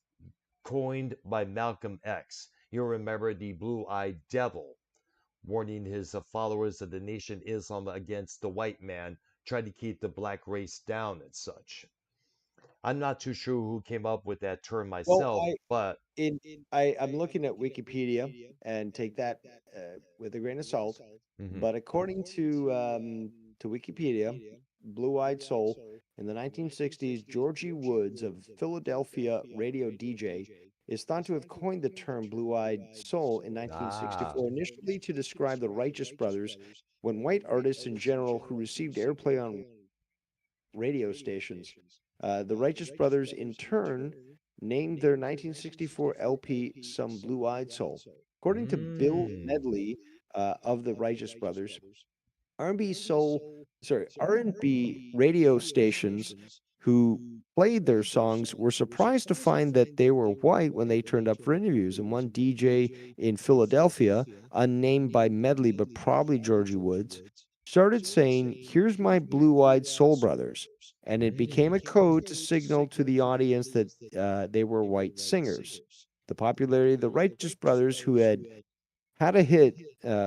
coined by Malcolm X. You'll remember the blue-eyed devil, warning his followers of the Nation Islam against the white man, trying to keep the black race down and such. I'm not too sure who came up with that term Well, myself, but in I'm looking at Wikipedia and take that with a grain of salt, mhm. but according to Wikipedia, Blue-Eyed Soul in the 1960s, Georgie Woods of Philadelphia radio DJ is thought to have coined the term Blue-Eyed Soul in Ah. 1964, initially to describe the Righteous Brothers, when white artists in general who received airplay on radio stations. The Righteous Brothers, in turn, named their 1964 LP Some Blue Eyed Soul. According to Bill Mm. Medley of the Righteous Brothers, R&B soul, sorry, R&B radio stations who played their songs were surprised to find that they were white when they turned up for interviews. And one DJ in Philadelphia, unnamed by Medley but probably Georgie Woods, started saying, "Here's my blue-eyed soul brothers." And it became a code to signal to the audience that they were white singers. The popularity of the Righteous Brothers, who had a hit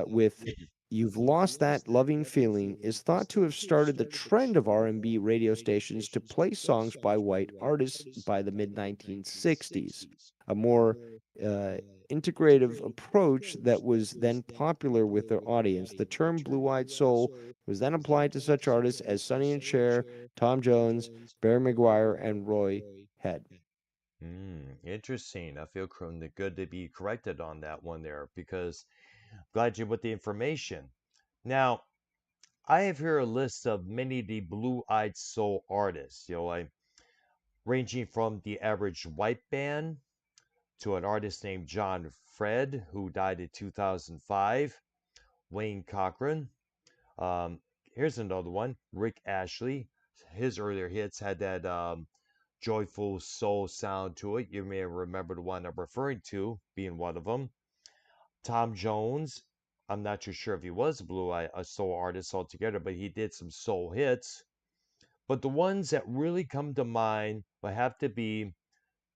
with "You've Lost That Loving Feeling," is thought to have started the trend of R&B radio stations to play songs by white artists by the mid 1960s. A more uh, integrative approach that was then popular with their audience. The term blue-eyed soul was then applied to such artists as Sonny and Cher, Tom Jones, Barry McGuire, and Roy Head. Interesting. I feel good to be corrected on that one there because glad you with the information. Now, I have here a list of many of the blue-eyed soul artists, ranging from the average white band to an artist named John Fred, who died in 2005, Wayne Cochran. Um, Here's another one, Rick Ashley. His earlier hits had that joyful soul sound to it. You may remember the one I'm referring to being one of them. Tom Jones. I'm not too sure if he was a soul artist altogether, but he did some soul hits. But the ones that really come to mind would have to be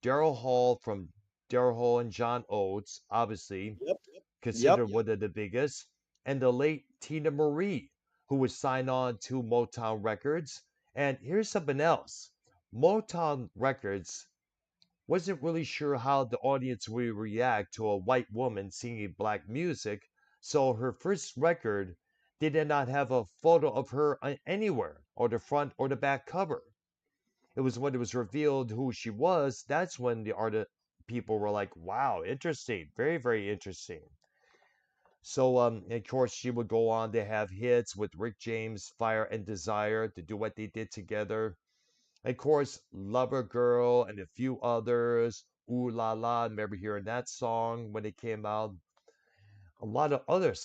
Daryl Hall from Daryl Hall and John Oates, obviously Yep. Yep. considered one of the biggest, and the late Tina Marie, who was signed on to Motown Records. And here's something else: Motown Records wasn't really sure how the audience would react to a white woman singing black music, so her first record did not have a photo of her anywhere, or the front or the back cover. It was when it was revealed who she was, that's when the artist people were like, wow, interesting, very, very interesting. So, of course, she would go on to have hits with Rick James, Fire and Desire, to do what they did together. Of course, Lover Girl and a few others. Ooh La La, I remember hearing that song when it came out. A lot of other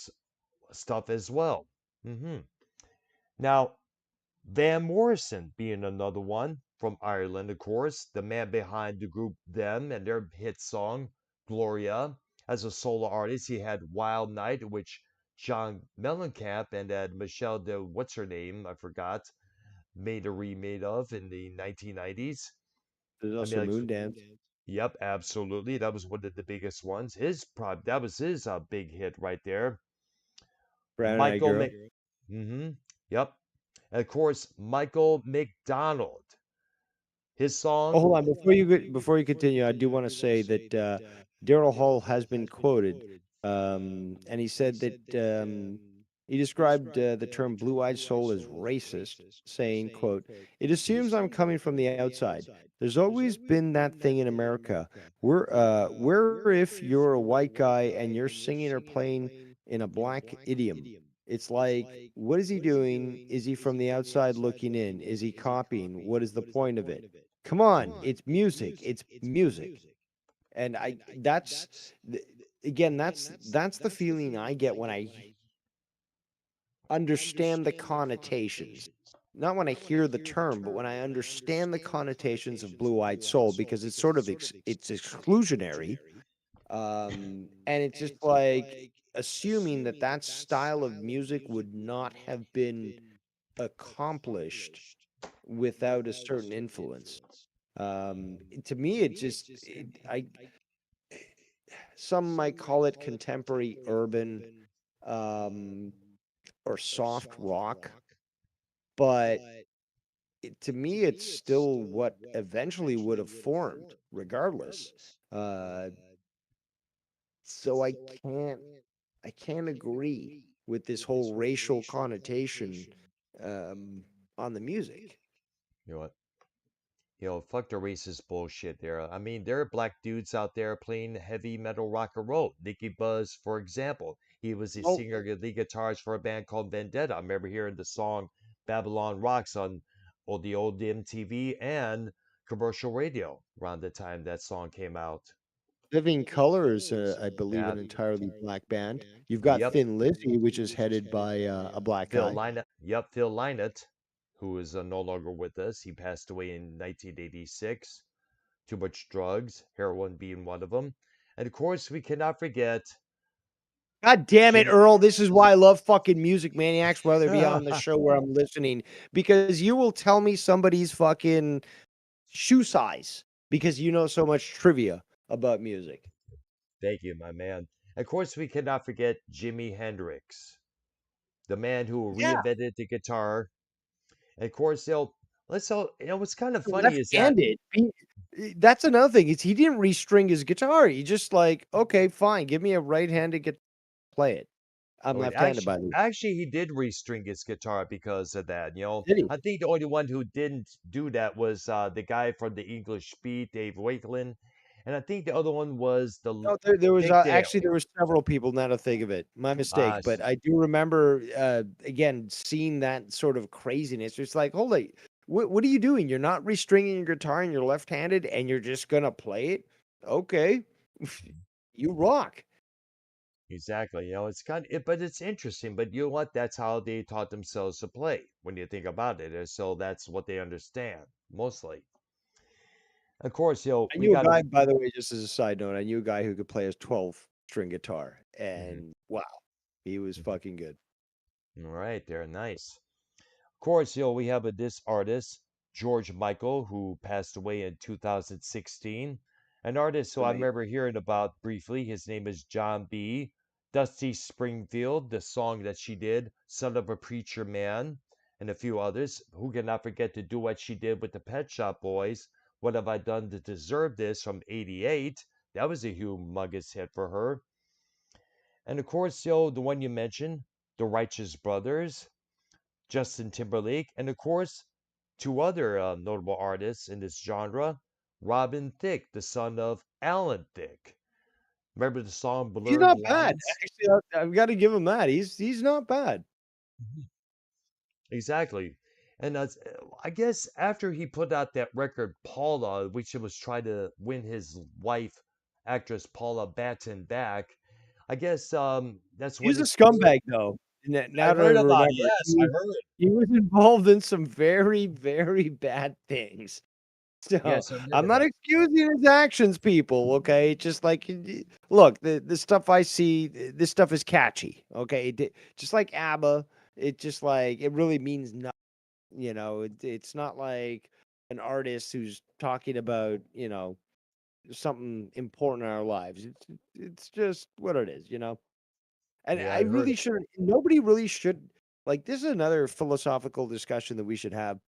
stuff as well. hmm Now, Van Morrison being another one from Ireland, of course, the man behind the group Them and their hit song Gloria. As a solo artist, he had Wild Night, which John Mellencamp and Michelle de what's her name, I forgot, made a remake of in the 1990s. There's I mean, also like, Moondance, yep, absolutely, that was one of the biggest ones. That was his big hit right there. Brown Eyed Michael Girl. Mc, hmm yep, and of course Michael McDonald. His Oh, song, hold on. Before you continue, I do want to say that Daryl Hall has been quoted, and he said that He described the term blue-eyed soul as racist, saying, quote, "It assumes I'm coming from the outside. There's always been that thing in America where if you're a white guy and you're singing or playing in a black idiom, it's like, what is he doing? Is he from the outside looking in? Is he copying? What is the point of it? Come on, it's music. It's music." And th- again, that's the feeling I get when I understand the connotations. Not when I hear the term, but when I understand the connotations of blue-eyed soul, because it's sort of it's exclusionary, and it's just like assuming that that style of music would not have been accomplished without a certain influence. To me, I some might call it contemporary urban, um, or soft rock, but to me, it's still what eventually would have formed, regardless. Uh, so can't I can't agree with this whole racial connotation, um, on the music. You know what? Fuck the racist bullshit there. I mean, there are black dudes out there playing heavy metal rock and roll. Nicky Buzz, for example, he was the Oh, singer, lead guitarist for a band called Vendetta. I remember hearing the song Babylon Rocks on the old MTV and commercial radio around the time that song came out. Living Color is, I believe, Yeah, an entirely black band. You've got yep. Thin Lizzy, which is headed by a black guy. Phil Lynott, who is no longer with us. He passed away in 1986. Too much drugs, heroin being one of them. And of course, we cannot forget God damn it, Jimmy. Earl. This is why I love fucking Music Maniacs, whether it be on the show where I'm listening, because you will tell me somebody's fucking shoe size because you know so much trivia about music. Thank you, my man. Of course, we cannot forget Jimi Hendrix, the man who Yeah, reinvented the guitar. And of course, what's kind of funny is that, left-handed. That's another thing. Is he didn't restring his guitar. He just like, okay, fine, give me a right-handed guitar, play it. I'm oh, left-handed, by the way. he did restring his guitar because of that. Did he? I think the only one who didn't do that was the guy from the English Beat, Dave Wakeland. And I think the other one was No, there was Dick Dale. actually there were several people. Now to think of it, my Uh, mistake. But I do remember again seeing that sort of craziness. It's like, hold on, what are you doing? You're not restringing your guitar and you're left-handed, and you're just gonna play it? Okay, you rock. Exactly. It's but it's interesting. But you know what? That's how they taught themselves to play when you think about it. And so that's what they understand mostly. Of course, I we knew a got to. guy, by the way, just as a side note, I knew a guy who could play a 12-string guitar, Mhm, and wow, he was mhm. fucking good. All right, they're nice. Of course, we have this artist, George Michael, who passed away in 2016. An artist who I Amazing. remember hearing about briefly. His name is John B. Dusty Springfield, the song that she did, Son of a Preacher Man, and a few others. Who cannot forget the duet she did with the Pet Shop Boys? What Have I Done to Deserve This from '88? That was a humongous hit for her. And of course, the one you mentioned, the Righteous Brothers, Justin Timberlake, and of course, two other notable artists in this genre, Robin Thicke, the son of Alan Thicke. Remember the song He's Blurred not bad. Lines? Actually, I've got to give him that. He's not bad. Mhm. Exactly. And I guess after he put out that record, Paula, which was trying to win his wife, actress Paula Batten back, I guess that's He when was a his career. scumbag, though. I Now that I heard about it. remember, Yes, I heard. he was involved in some very, very bad things. So, Yes, I I'm remember not that. excusing his actions, people, okay? Just like, look, the stuff I see, this stuff is catchy, okay? Just like ABBA, it just like, it really means nothing, it's not like an artist who's talking about, something important in our lives. It's just what it is. And Yeah, I I heard really it. shouldn't, nobody really should, like, this is another philosophical discussion that we should have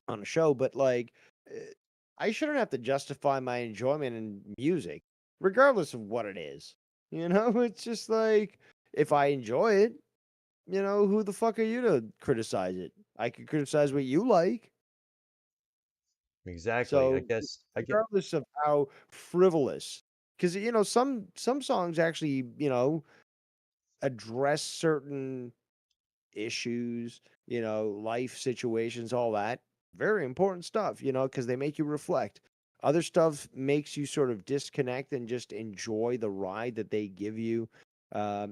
on a show, but like, eh, I shouldn't have to justify my enjoyment in music, regardless of what it is. It's just like, if I enjoy it, who the fuck are you to criticize it? I could criticize what you like. Exactly. I So guess I get. regardless of how frivolous, because some songs actually address certain issues, life situations, all that. Very important stuff, because they make you reflect. Other stuff makes you sort of disconnect and just enjoy the ride that they give you.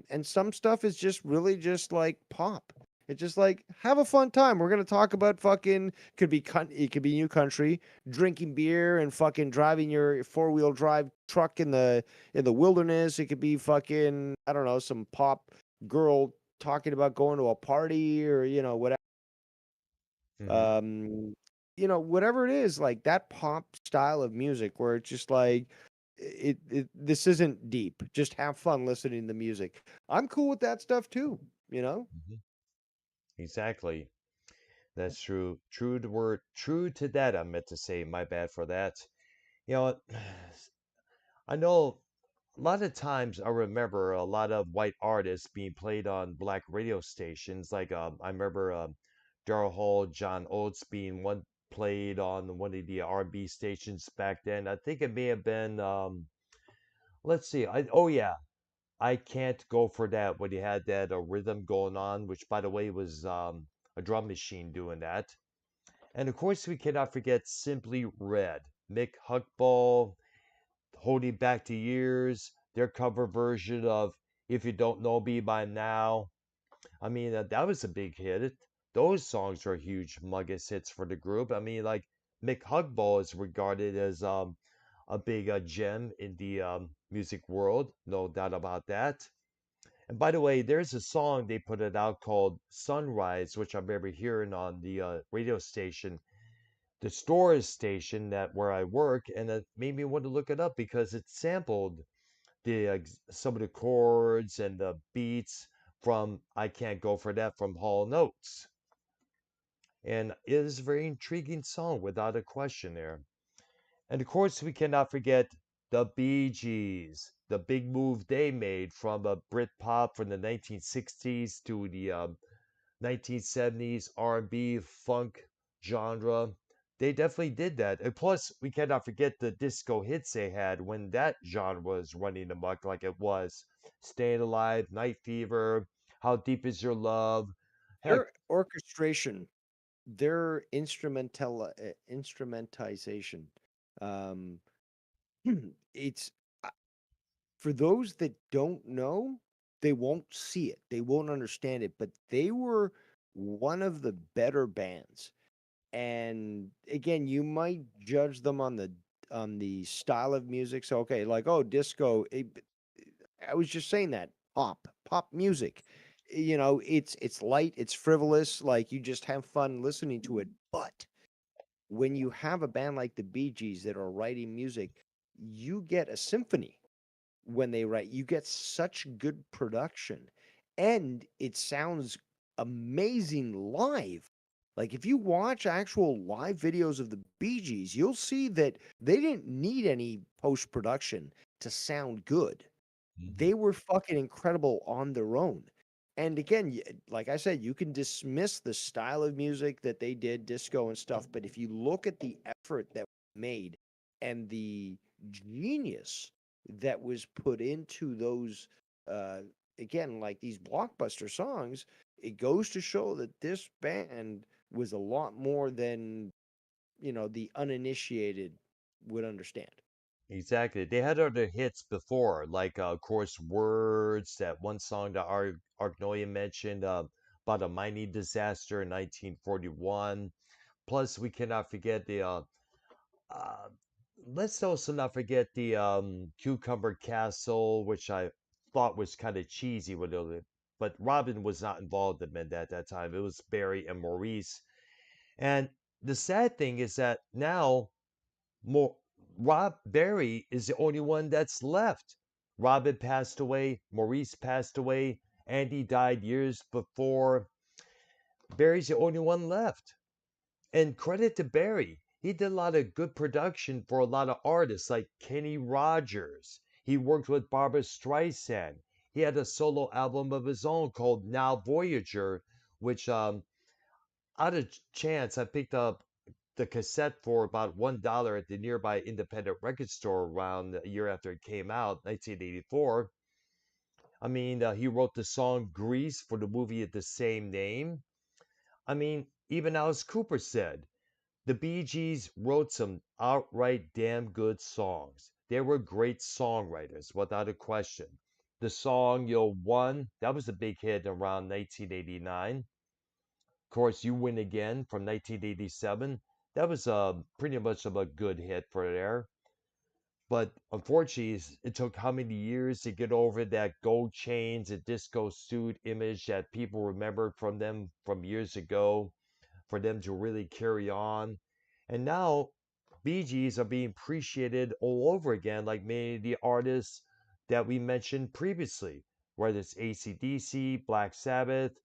And some stuff is just really just like pop. It's just like have a fun time. We're gonna talk about fucking it could be new country, drinking beer and fucking driving your 4-wheel drive truck in the wilderness. It could be fucking I don't know some pop girl talking about going to a party or whatever Hmm. um whatever it is like that pop style of music where it's just like this isn't deep, just have fun listening to music. I'm cool with that stuff too. Hmm. Exactly. That's true. True to word. True to that. I meant to say. My bad for that. You know, I know a lot of times I remember a lot of white artists being played on black radio stations. Like I remember Daryl Hall, John Oates being one played on one of the R&B stations back then. I think it may have been let's see. Oh yeah, I can't go for that when you had that rhythm going on, which by the way was a drum machine doing that. And of course we cannot forget Simply Red, Mick Huckball, Holding Back the Years, their cover version of If You Don't Know Me by Now. I mean, that was a big hit. Those songs were huge muggus hits for the group. I mean, like Mick Huckball is regarded as a big gem in the music world, no doubt about that. And by the way, there's a song they put it out called Sunrise, which I remember hearing on the radio station, the Stores station that where I work, and it made me want to look it up because it sampled some of the chords and the beats from I Can't Go For That from Hall Notes. And it is a very intriguing song without a question there. And of course, we cannot forget the Bee Gees, the big move they made from a Britpop from the 1960s to the 1970s R&B funk genre. They definitely did that. And plus, we cannot forget the disco hits they had when that genre was running amok like it was. Staying Alive, Night Fever, How Deep Is Your Love. Heck, Their orchestration, their instrumentization, um it's for those that don't know, they won't see it, they won't understand it, but they were one of the better bands. And again, you might judge them on the style of music. So okay, like oh, disco. I was just saying that pop music. It's light, it's frivolous. Like you just have fun listening to it. But when you have a band like the Bee Gees that are writing music, you get a symphony when they write. You get such good production and it sounds amazing live. Like if you watch actual live videos of the Bee Gees, you'll see that they didn't need any post production to sound good. mhm, They were fucking incredible on their own. And again, like I said, you can dismiss the style of music that they did, disco and stuff, but if you look at the effort that was made and the genius that was put into those, uh, again, like these blockbuster songs, it goes to show that this band was a lot more than, the uninitiated would understand. exactly. They had other hits before, like of course Words, that one song that Argnoya mentioned about a mining disaster in 1941. Plus, we cannot forget the Uh, let's also not forget the Cucumber Castle, which I thought was kind of cheesy with it, but Robin was not involved in it at that time. It was Barry and Maurice. And the sad thing is that now Mo- Rob Barry is the only one that's left. Robin passed away, Maurice passed away, Andy died years before. Barry's the only one left. And credit to Barry. He did a lot of good production for a lot of artists like Kenny Rogers. He worked with Barbara Streisand. he had a solo album of his own called Now Voyager, which out of chance I picked up the cassette for about $1 at the nearby independent record store around a year after it came out, 1984. I mean, he wrote the song Grease for the movie of the same name. I mean, even Alice Cooper said the Bee Gees wrote some outright damn good songs. They were great songwriters, without a question. The song You'll One, that was a big hit around 1989. Of course, You Win Again from 1987. That was pretty much of a good hit for there. But unfortunately, it took how many years to get over that gold chains and disco suit image that people remembered from them from years ago for them to really carry on. And now Bee Gees are being appreciated all over again, like many of the artists that we mentioned previously, whether it's AC/DC, Black Sabbath,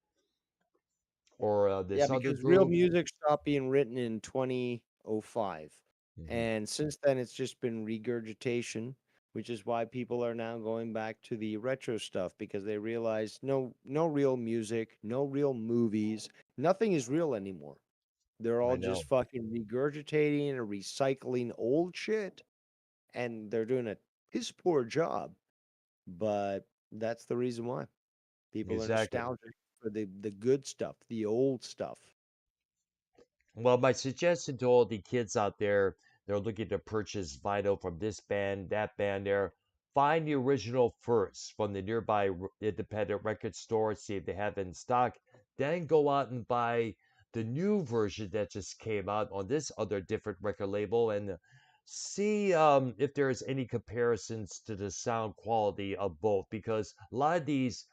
or Yeah, this other because real group. music stopped being written in 2005. Mhm. And since then, it's just been regurgitation, which is why people are now going back to the retro stuff because they realize no real music, no real movies, nothing is real anymore. They're I all just know. fucking regurgitating and recycling old shit, and they're doing a piss poor job. But that's the reason why people are Exactly. nostalgic for the good stuff, the old stuff. Well, my suggestion to all the kids out there that are looking to purchase vinyl from this band, that band there, find the original first from the nearby independent record store, see if they have it in stock. Then go out and buy the new version that just came out on this other different record label and see if there's any comparisons to the sound quality of both. Because a lot of these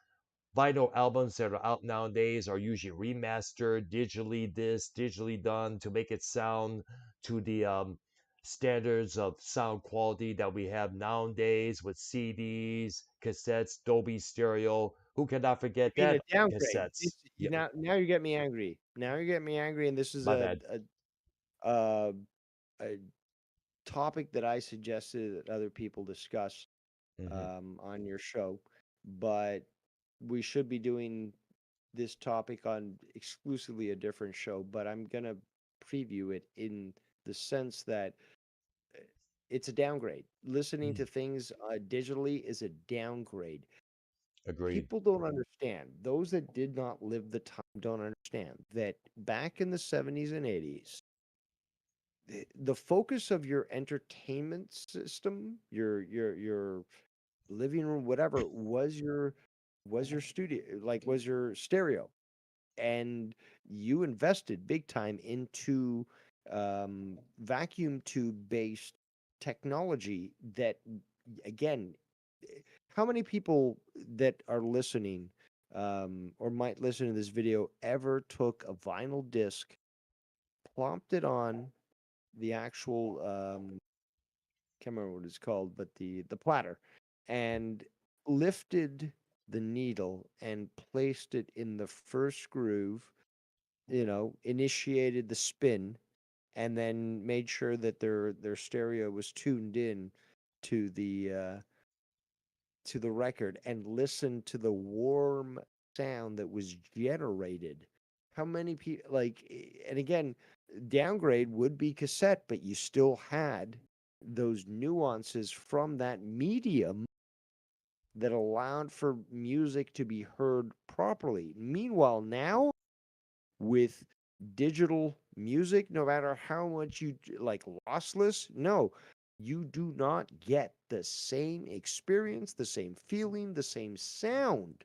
vinyl albums that are out nowadays are usually remastered, digitally this, digitally done to make it sound to the standards of sound quality that we have nowadays with CDs, cassettes, Dolby Stereo. Who cannot You forget mean that? a downgrade? Cassettes. Yeah, Now you get me angry. Now you get me angry, and this is my bad. a, a topic that I suggested that other people discuss Hmm. on your show, but we should be doing this topic on exclusively a different show. But I'm gonna preview it in the sense that uh, it's a downgrade. Listening Mm, to things digitally is a downgrade. agreed. People don't understand. Those that did not live the time don't understand that back in the 70s and 80s, the focus of your entertainment system, your living room, whatever, was your studio, like was your stereo. And you invested big time into vacuum tube based technology that again, how many people that are listening or might listen to this video ever took a vinyl disc, plopped it on the actual can't remember what it's called, but the platter, and lifted the needle and placed it in the first groove, initiated the spin, and then made sure that their stereo was tuned in to the record and listen to the warm sound that was generated. How many people and again, downgrade would be cassette, but you still had those nuances from that medium that allowed for music to be heard properly. Meanwhile, now with digital music, no matter how much you like lossless, no, you do not get the same experience, the same feeling, the same sound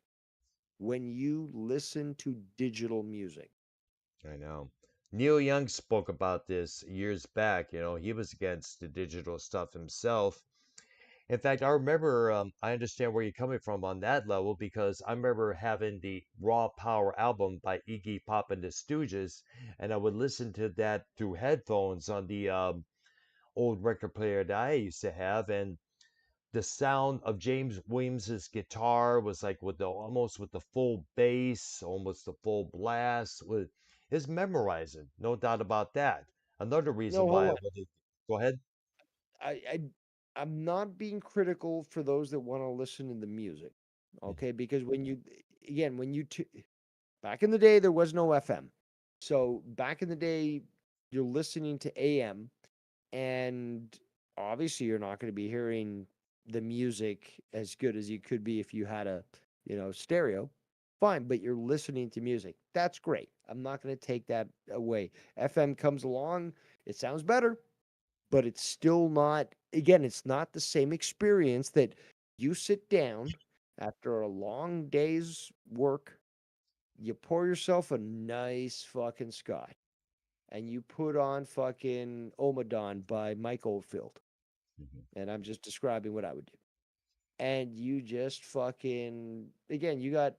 when you listen to digital music. I know. Neil Young spoke about this years back. He was against the digital stuff himself. In fact, I remember, I understand where you're coming from on that level because I remember having the Raw Power album by Iggy Pop and the Stooges, and I would listen to that through headphones on the old record player that I used to have, and the sound of James Williams's guitar was like with the almost with the full bass, almost the full blast. With is memorizing, no doubt about that. Another reason No, why hold I on. would go ahead. I I'm not being critical for those that want to listen to the music. Yeah. Okay, because when you again when you back in the day there was no FM, so back in the day you're listening to AM, and obviously you're not going to be hearing the music as good as you could be if you had a stereo. Fine, but you're listening to music. That's great. I'm not going to take that away. FM comes along, it sounds better, but it's still not, again, it's not the same experience that you sit down after a long day's work, you pour yourself a nice fucking scotch, and you put on fucking Omadon by Mike Oldfield. Mhm. And I'm just describing what I would do. And you just fucking, again, you got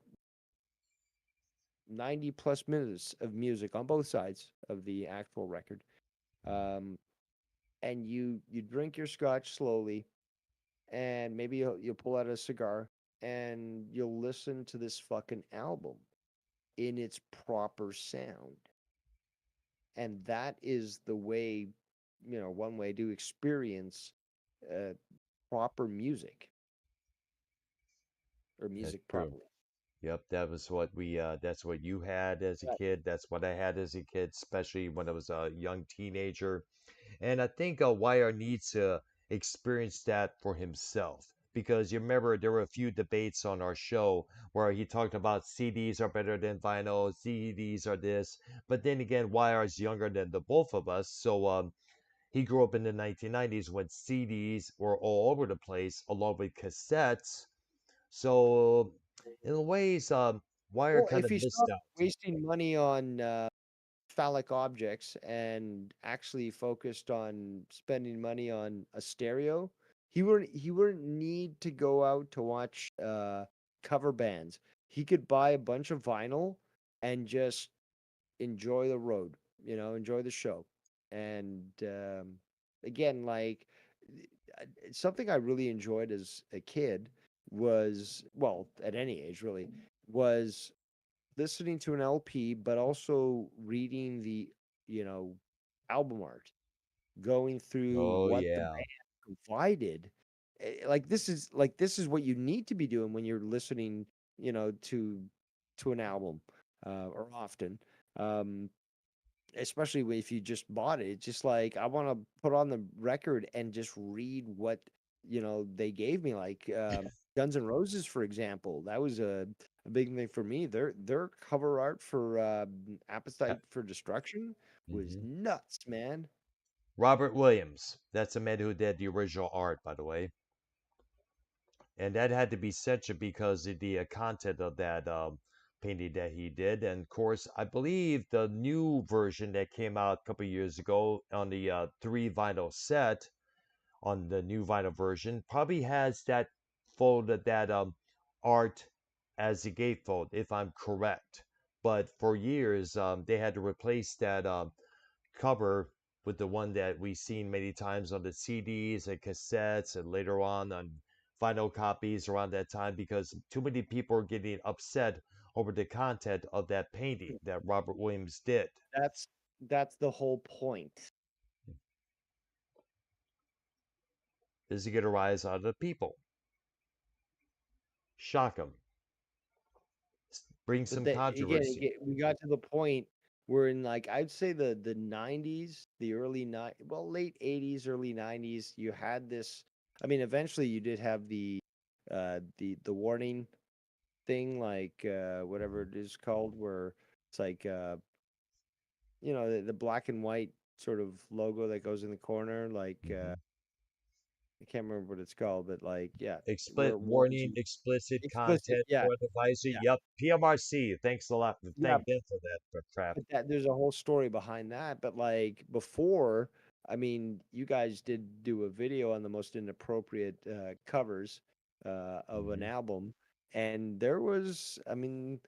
90 plus minutes of music on both sides of the actual record. Um, and you drink your scotch slowly, and maybe you'll pull out a cigar, and you'll listen to this fucking album in its proper sound. And that is the way, one way to experience uh, proper music or That's music true. properly. Yep, that was what that's what you had as a That, kid. That's what I had as a kid, especially when I was a young teenager. And I think Wire needs to experience that for himself. Because you remember there were a few debates on our show where he talked about CDs are better than vinyl, CDs are this. But then again, Wire is younger than the both of us. So he grew up in the 1990s when CDs were all over the place, along with cassettes. So, in ways, Wire well, kind if of he missed stopped out. wasting money on phallic objects and actually focused on spending money on a stereo, he wouldn't need to go out to watch cover bands. He could buy a bunch of vinyl and just enjoy the road, enjoy the show. And again, like something I really enjoyed as a kid was, well, at any age really, was listening to an LP, but also reading the, you know, album art, going through Oh, what the yeah. band provided. Like this is what you need to be doing when you're listening, to an album, or often. Um, Especially if you just bought it. It's just like I want to put on the record and just read what they gave me. Like Guns N' Roses, for example, that was a big thing for me. Their cover art for Yeah. Appetite for Destruction was hmm nuts, man. Robert Williams. That's the man who did the original art, by the way. And that had to be censored because of the content of that painting that he did. And of course, I believe the new version that came out a couple years ago on the three vinyl set, on the new vinyl version, probably has that folded that art as the gatefold, if I'm correct. But for years, they had to replace that cover with the one that we've seen many times on the CDs and cassettes and later on vinyl copies around that time because too many people are getting upset over the content of that painting that Robert Williams did. That's the whole point. Is to get a rise out of the people, shock them, bring But some that again, controversy. we got to the point where in like I'd say the 90s, the late 80s, early 90s, you had this. I mean, eventually you did have the warning thing, like whatever Mhm, it is called, where it's like the black and white sort of logo that goes in the corner, like mhm. I can't remember what it's called, but like yeah, where Explicit it warns warning, you. explicit Explicit, content yeah, for advisory. yeah, Yep, PMRC. Thanks a lot. yeah. Thank them for that crap. But that there's a whole story behind that. But like before, I mean, you guys did do a video on the most inappropriate covers of an hmm album, and there was, I mean,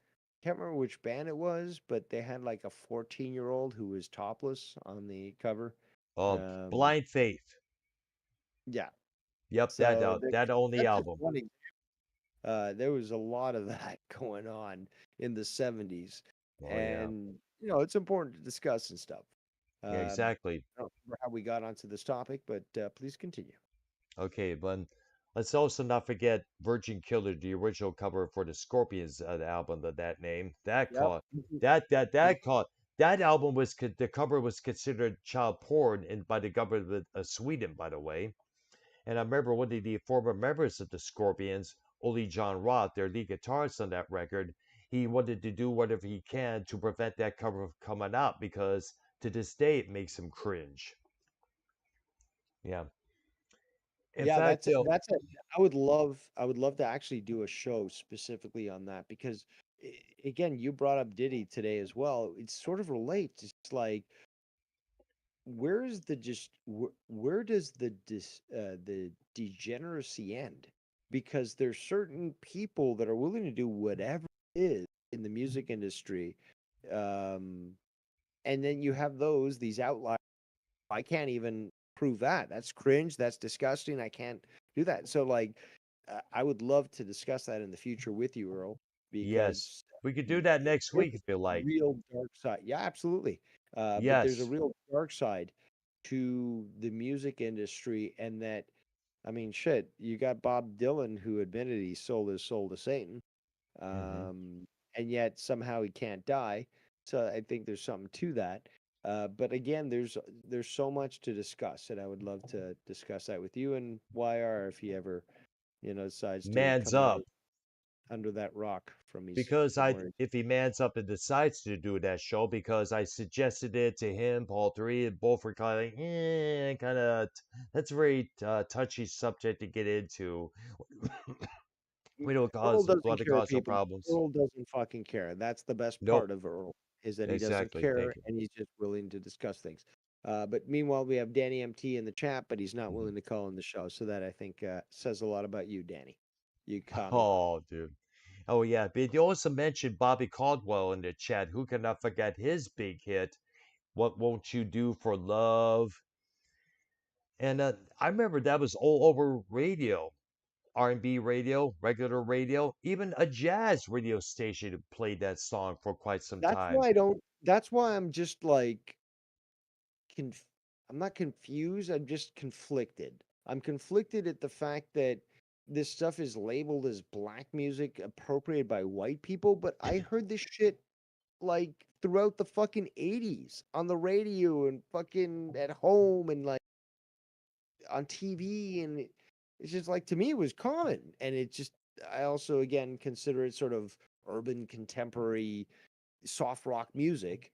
can't remember which band it was, but they had like a 14-year-old who was topless on the cover. Um, Blind Faith. yeah. Yep, So that only that's just album. one. There was a lot of that going on in the 70s. Oh yeah, And, it's important to discuss and stuff. yeah, I exactly. don't remember how we got onto this topic, but please continue. Okay, but Let's also not forget Virgin Killer, the original cover for the Scorpions album of that name. That Yep. caught Mhm. that caught that album was the cover was considered child porn by the government of Sweden, by the way. And I remember one of the former members of the Scorpions, Ole John Roth, their lead guitarist on that record, he wanted to do whatever he can to prevent that cover from coming out because to this day it makes him cringe. Yeah. In Yeah, fact, that's it. That's it. I would love to actually do a show specifically on that because again, you brought up Diddy today as well. It sort of relates. It's like where's the just where does the degeneracy end? Because there's certain people that are willing to do whatever it is in the music industry. Um, and then you have these outliers. I can't even prove that. That's cringe. That's disgusting. I can't do that. So, like, I would love to discuss that in the future with you, Earl, yes, because we could do that next there's week a if you like. real dark side. Yeah, absolutely. But there's a Yes. real dark side to the music industry, and that, I mean, shit, you got Bob Dylan who admitted he sold his soul to Satan, Hmm. um, and yet somehow he can't die. So I think there's something to that. But again, there's so much to discuss, and I would love to discuss that with you and YR if he ever decides to Man's come out of up. under that rock Because from I where he's. if he mans up and decides to do that show, because I suggested it to him, Paul Three, and both were kind of like, kind of that's a very touchy subject to get into. We don't Earl want doesn't to care, cause no people. problems. Earl doesn't fucking care. That's the best Nope. part of Earl is that he doesn't Exactly. care Thank you. and he's just willing to discuss things. But meanwhile, we have Danny MT in the chat, but he's not Mhm. willing to call in the show. So that I think says a lot about you, Danny. You commie. Oh, dude. Oh yeah. But you also mentioned Bobby Caldwell in the chat. Who cannot forget his big hit? What won't you do for love? And I remember that was all over radio. R&B radio, regular radio, even a jazz radio station played that song for quite some That's time. why I don't. That's why I'm just like conf- I'm not confused. I'm just conflicted. I'm conflicted at the fact that this stuff is labeled as black music appropriated by white people, but I heard this shit like throughout the fucking 80s on the radio and fucking at home and like on TV and it's just like to me it was common and it just I also again consider it sort of urban contemporary soft rock music.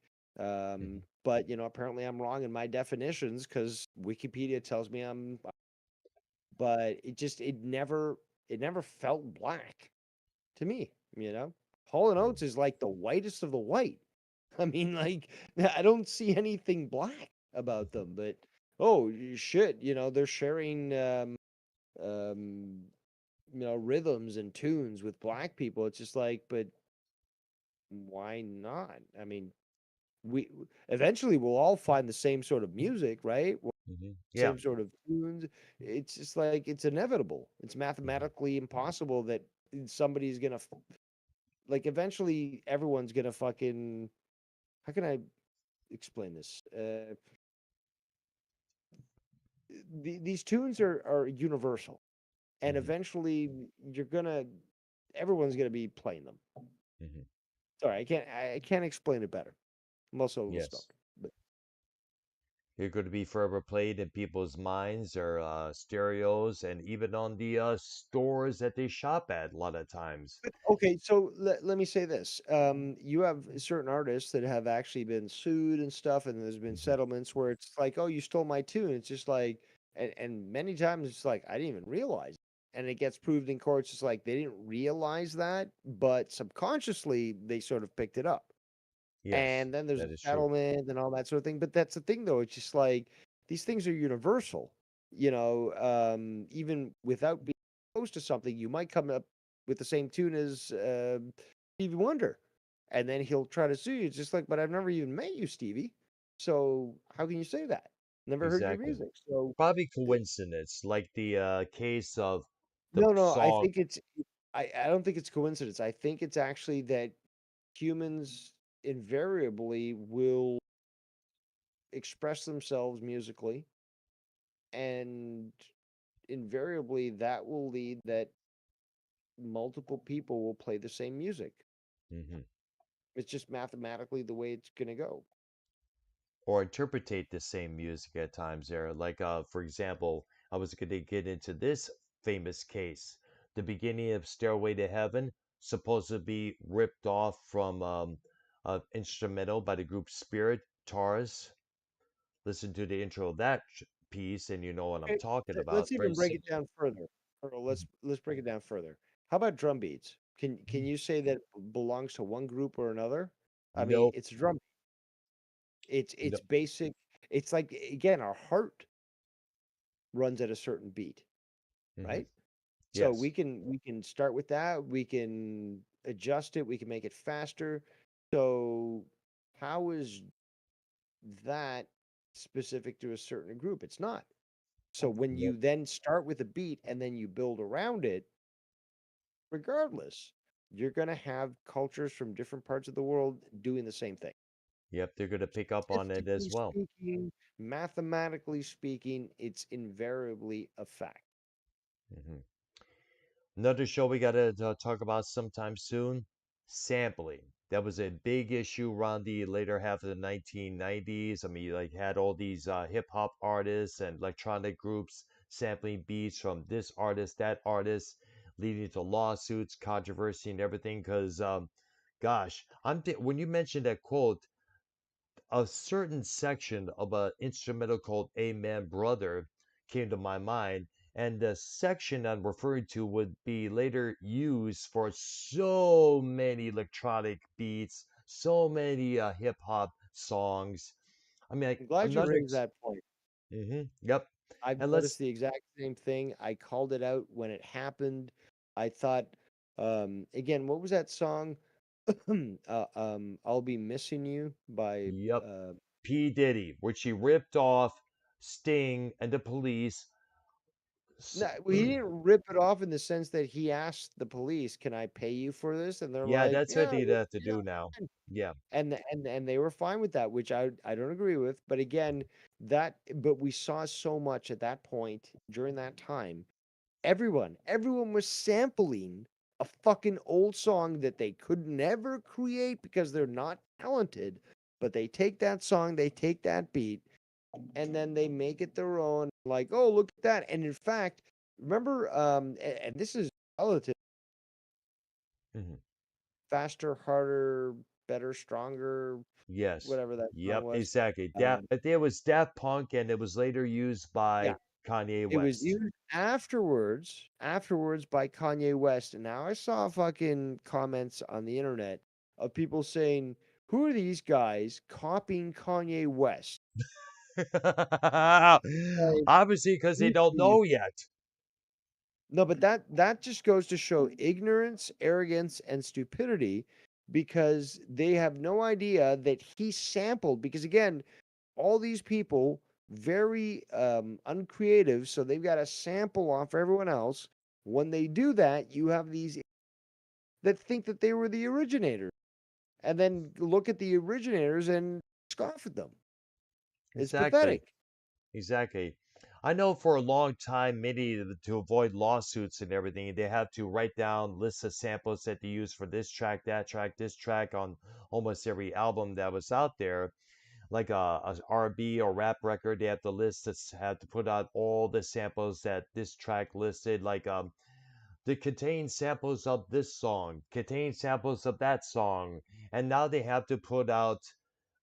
Mhm, But apparently I'm wrong in my definitions because Wikipedia tells me I'm. But it never felt black to me. Hall and mhm, Oates is like the whitest of the white. I mean, like I don't see anything black about them. But oh shit, they're sharing um, rhythms and tunes with black people. It's just like, but why not? I mean, we eventually we'll all find the same sort of music, right? mhm. Yeah. Same sort of tunes. It's just like it's inevitable. It's Mhm, mathematically impossible that somebody's gonna like eventually everyone's gonna fucking how can I explain this? These tunes are universal, and mhm, eventually you're gonna everyone's gonna be playing them. mhm. Sorry, I can't explain it better. I'm also a little Yes. stoned, but They're going to be forever played in people's minds or stereos and even on the stores that they shop at a lot of times. okay, so let me say this. You have certain artists that have actually been sued and stuff, and there's been Mhm. settlements where it's like, oh, you stole my tune. It's just like, and many times it's like, I didn't even realize. And it gets proved in court. It's just like they didn't realize that, but subconsciously they sort of picked it up. Yes, And then there's a that is true. settlement and all that sort of thing. But that's the thing, though. It's just like these things are universal. Even without being exposed to something, you might come up with the same tune as Stevie Wonder, and then he'll try to sue you. It's just like, but I've never even met you, Stevie. So how can you say that? Never heard your Exactly. music. So Probably coincidence, like the case of the no, no. I song. think it's. I don't think it's coincidence. I think it's actually that humans invariably will express themselves musically and invariably that will lead that multiple people will play the same music. Hmm. It's just mathematically the way it's gonna go. Or interpretate the same music at times there. Like, for example, I was going to get into this famous case. The beginning of Stairway to Heaven, supposed to be ripped off from instrumental by the group Spirit, Taurus. Listen to the intro of that piece, and you know what I'm Okay, talking about. let's Very even break it similar. down further. Or Mhm. let's break it down further. How about drum beats? Can Mhm. you say that belongs to one group or another? I mean, Nope. it's drum. No. It's basic. It's like again, our heart runs at a certain beat, Hmm. right? So Yes. we can start with that. We can adjust it. We can make it faster. So how is that specific to a certain group? It's not. So when Nope. you then start with a beat and then you build around it, regardless, you're going to have cultures from different parts of the world doing the same thing. Yep, they're going to pick up on it Statistically as well. speaking, mathematically speaking, it's invariably a fact. Hmm. Another show we got to talk about sometime soon, sampling. That was a big issue around the later half of the 1990s. I mean, you like had all these hip hop artists and electronic groups sampling beats from this artist, that artist, leading to lawsuits, controversy, and everything. Because, gosh, when you mentioned that quote, a certain section of an instrumental called Amen Brother came to my mind. And the section I'm referring to would be later used for so many electronic beats, so many hip hop songs. I mean, like I'm glad you another. raised that point. Yep. I've And noticed let's. the exact same thing. I called it out when it happened. I thought, again, what was that song? I'll be missing you by Yep. P. Diddy, which he ripped off Sting and the Police. S- no, well, he didn't rip it off in the sense that he asked the police, "Can I pay you for this?" And they're yeah, like, that's what "Yeah, they'd yeah, have to yeah." do now. Fine." Yeah. And they were fine with that, which I don't agree with. But again, but we saw so much at that point during that time. Everyone was sampling a fucking old song that they could never create because they're not talented. But they take that song, they take that beat, and then they make it their own. Like, oh, look at that. And in fact, remember, and this is relative, Mhm. faster, harder, better, stronger, Yes. whatever that song Yep, was. exactly. Um, It was Daft Punk and it was later used yeah, by Kanye it was West. used afterwards by Kanye West. And now I saw fucking comments on the internet of people saying, "Who are these guys copying Kanye West?" Like, Obviously, because they don't please. know yet. No, but that just goes to show ignorance, arrogance, and stupidity because they have no idea that he sampled. Because again, all these people very uncreative, so they've got to sample off everyone else. When they do that, you have these that think that they were the originators, and then look at the originators and scoff at them. It's Exactly. pathetic. Exactly. I know for a long time, many to avoid lawsuits and everything, they have to write down lists of samples that they use for this track, that track, this track on almost every album that was out there. Like a R&B or rap record, they have the list that's have to put out all the samples that this track listed, like that contain samples of this song, contain samples of that song, and now they have to put out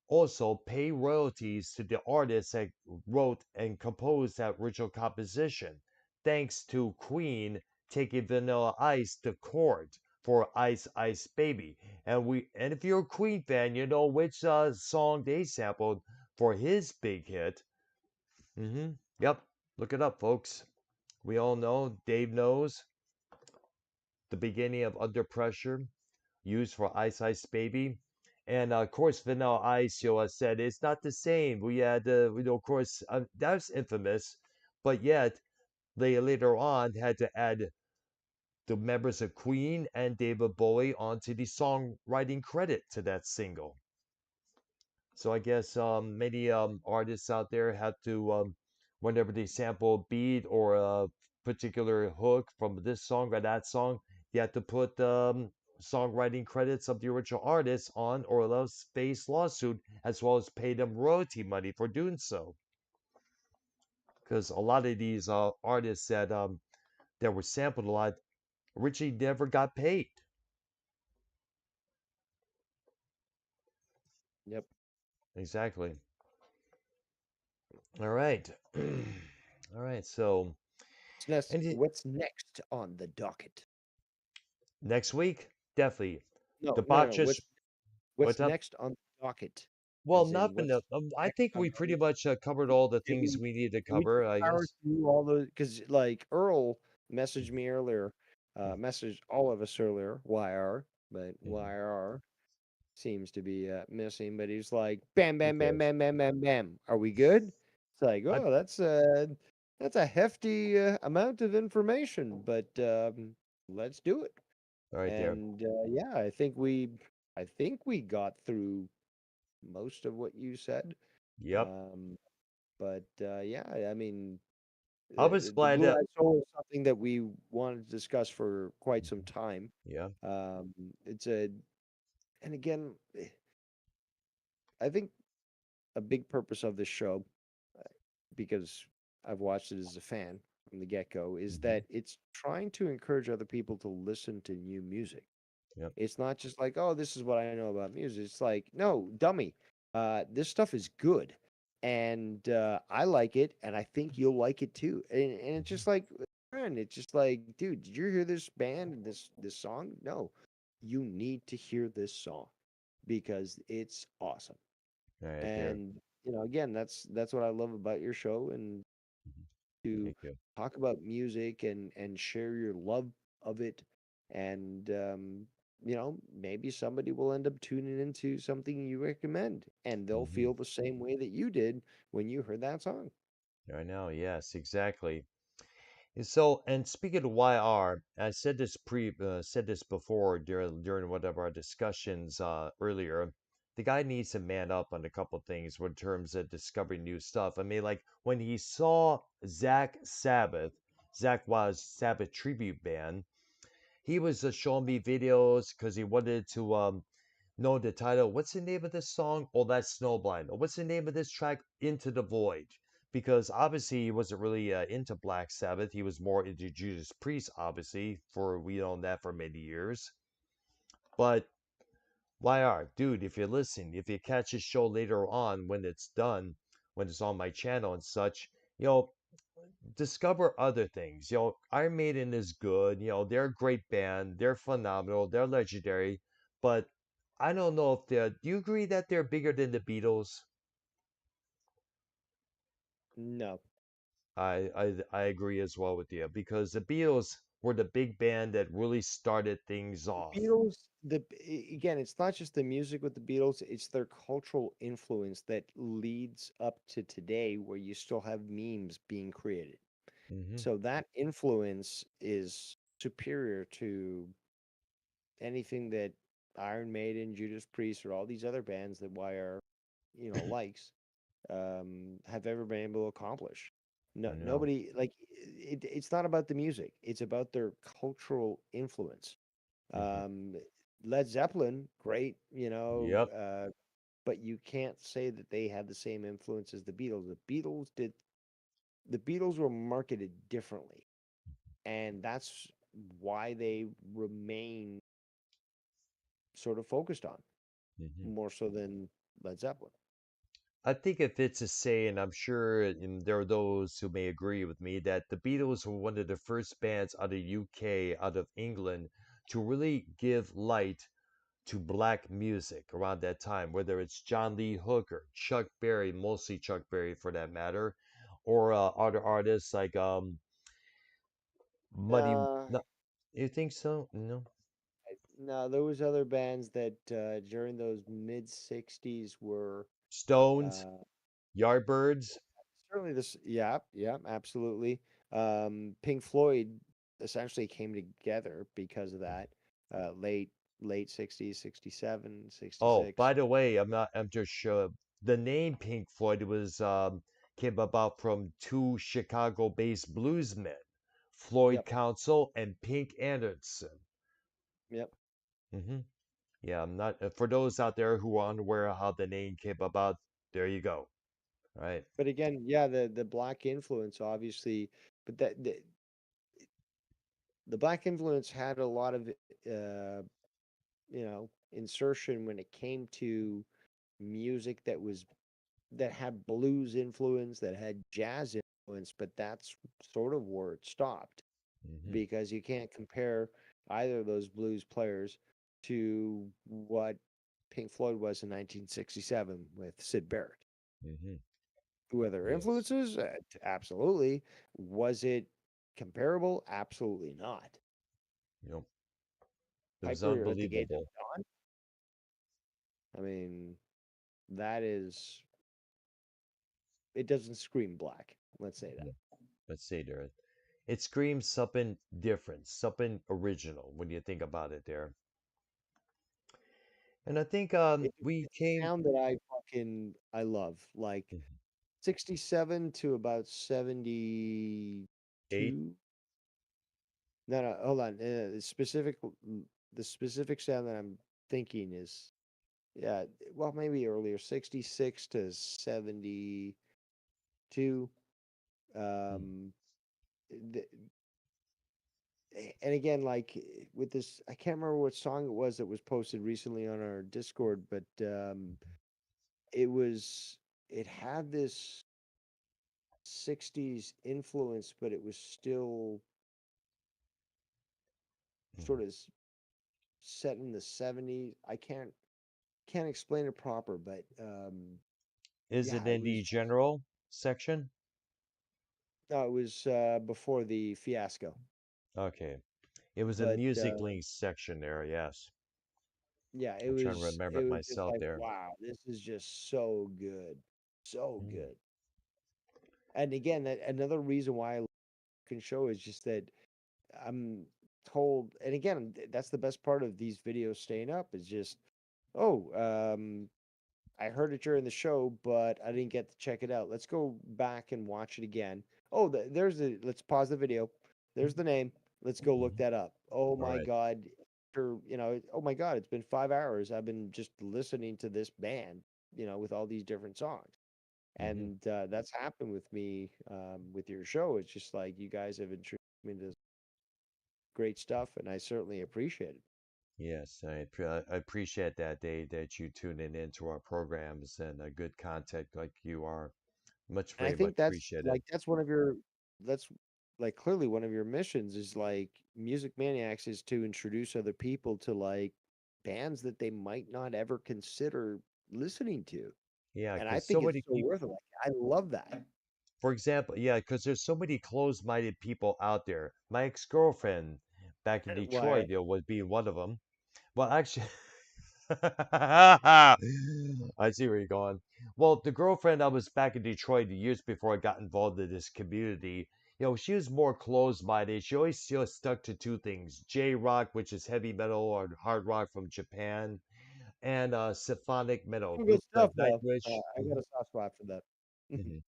also pay royalties to the artists that wrote and composed that original composition. Thanks to Queen taking Vanilla Ice to court for Ice Ice Baby. And if you're a Queen fan, you know which song they sampled for his big hit. Yep, look it up, folks. We all know, Dave knows, the beginning of Under Pressure used for Ice Ice Baby. And of course, Vanilla Ice, said it's not the same. We had, of course, that's infamous, but yet they later on had to add the members of Queen and David Bowie onto the songwriting credit to that single. So I guess many artists out there have to, whenever they sample a beat or particular hook from this song or that song, you have to put songwriting credits of the original artist on, or else face lawsuit as well as pay them royalty money for doing so. Because a lot of these artists that were sampled a lot originally never got paid. Yep. Exactly. All right. All right. So, and What's next on the docket? next week, definitely No, the no, no. botches. What's What's up? next on the docket? Well, As in, nothing. what's I next think on we our pretty list? much covered all the Can things we need to we cover, just I power guess. through all the because like Earl messaged me earlier, Mhm, messaged all of us earlier, YR, but mhm. YR seems to be missing. But he's like, bam, Who bam, bam, cares? bam, bam, bam, bam. Are we good? It's like, I oh, that's a hefty amount of information, but let's do it. right there. And yeah, I think we got through most of what you said. Yep. Um, but yeah, I mean, I was the glad Blue that. Eyed Soul is something that we wanted to discuss for quite some Mhm. time. Yeah. It's a, and again, I think a big purpose of this show, uh, because I've watched it as a fan from the get-go, is Hmm. that it's trying to encourage other people to listen to new music. Yep. It's not just like, oh, this is what I know about music. It's like, no, dummy, this stuff is good, and I like it, and I think you'll like it too. And it's Hmm. just like, friend, it's just like, dude, did you hear this band and this song? No, you need to hear this song because it's awesome. Right there. And again, that's what I love about your show, and Mhm. to Thank you. talk about music and share your love of it. And maybe somebody will end up tuning into something you recommend, and they'll Hmm. feel the same way that you did when you heard that song. I know. Yes. Exactly. And so, and speaking of YR, I said this before during one of our discussions earlier. The guy needs to man up on a couple things in terms of discovering new stuff. I mean, like when he saw Zach Wild's Sabbath tribute band, he was showing me videos because he wanted to know the title. What's the name of this song? Oh, that's Snowblind. Or what's the name of this track? Into the Void. Because obviously he wasn't really into Black Sabbath. He was more into Judas Priest, obviously, for we known that for many years. But YR, dude, if you're listening, if you catch this show later on when it's done, when it's on my channel and such, you know, discover other things. Iron Maiden is good. They're a great band. They're phenomenal. They're legendary. But I don't know if they're. Do you agree that they're bigger than the Beatles? No. I agree as well with you because the Beatles were the big band that really started things The off. Beatles, again, it's not just the music with the Beatles, it's their cultural influence that leads up to today where you still have memes being created. Hmm. So that influence is superior to anything that Iron Maiden, Judas Priest, or all these other bands that YR, likes, have ever been able to accomplish. No, I know. nobody like it's not about the music; it's about their cultural influence. Hmm. Um, Led Zeppelin, great, Yep. but you can't say that they had the same influence as the Beatles. The Beatles were marketed differently, and that's why they remain sort of focused on Hmm. more so than Led Zeppelin. I think if it's a say, and I'm sure there are those who may agree with me, that the Beatles were one of the first bands out of UK, out of England, to really give light to black music around that time, whether it's John Lee Hooker, Chuck Berry, mostly Chuck Berry for that matter, or other artists like Muddy. Uh, No, you think so? No. no, there was other bands that during those mid '60s were Stones, uh, Yardbirds. certainly this. Yeah, yeah, absolutely. Pink Floyd essentially came together because of that. Late '60s, '67, Oh, '66. by the way, I'm just sure the name Pink Floyd was came about from two Chicago-based bluesmen Floyd Yep. Council, and Pink Anderson. Yep. Hmm. Yeah, I'm not, for those out there who are unaware of how the name came about, there you go. Right. But again, yeah, the black influence obviously, but the black influence had a lot of insertion when it came to music that had blues influence, that had jazz influence, but that's sort of where it stopped Hmm. because you can't compare either of those blues players to what Pink Floyd was in 1967 with Sid Barrett. Hmm. Were there Yes. influences? Absolutely. Was it comparable? Absolutely not. Yep. It was Piper at the Gates of unbelievable. Dawn? I mean, that is, it doesn't scream black. Let's say that. Yeah. Let's say there. It screams something different, something original when you think about it there. And I think we It's a came sound that I love. Like Mhm. 67 to about 72. 8. No, no, hold on. The specific sound that I'm thinking is, yeah, well, maybe earlier, 66 to 72. Mm. Um, th- and again, like with this, I can't remember what song it was that was posted recently on our Discord, but it was, it had this 60s influence, but it was still Mhm. sort of set in the 70s. I can't explain it proper, but Is yeah, it it in was the just, general section? no, it was before the fiasco. Okay. It was a But music links section there, yes. yeah, I'm trying to remember it it was just myself like, there. wow, this is just so good. So Mm. good. And again, another reason why I can show is just that I'm told, and again, that's the best part of these videos staying up is just, oh, I heard it during the show, but I didn't get to check it out. Let's go back and watch it again. Oh, let's pause the video. There's the name. Let's go look Mhm. that up. Oh All my right. God. Oh my God, it's been 5 hours. I've been just listening to this band, with all these different songs. Hmm. And that's happened with me with your show. It's just like you guys have introduced me to great stuff, and I certainly appreciate it. Yes, I appreciate that day that you tune in into our programs and good content like you are. Much, And I very much think appreciated. that's like clearly one of your missions is like Music Maniacs is to introduce other people to like bands that they might not ever consider listening to. Yeah, And I because think so it's many so people, worth it. Like, I love that. for example, yeah, because there's so many closed-minded people out there. My ex-girlfriend back in Why? Detroit, would be one of them. Well, actually, I see where you're going. Well, the girlfriend I was back in Detroit the years before I got involved in this community, she was more closed-minded. She always still stuck to two things: J-rock, which is heavy metal or hard rock from Japan, and symphonic metal Some good groups like stuff though. Nightwish. I got a soft spot for that. Mhm.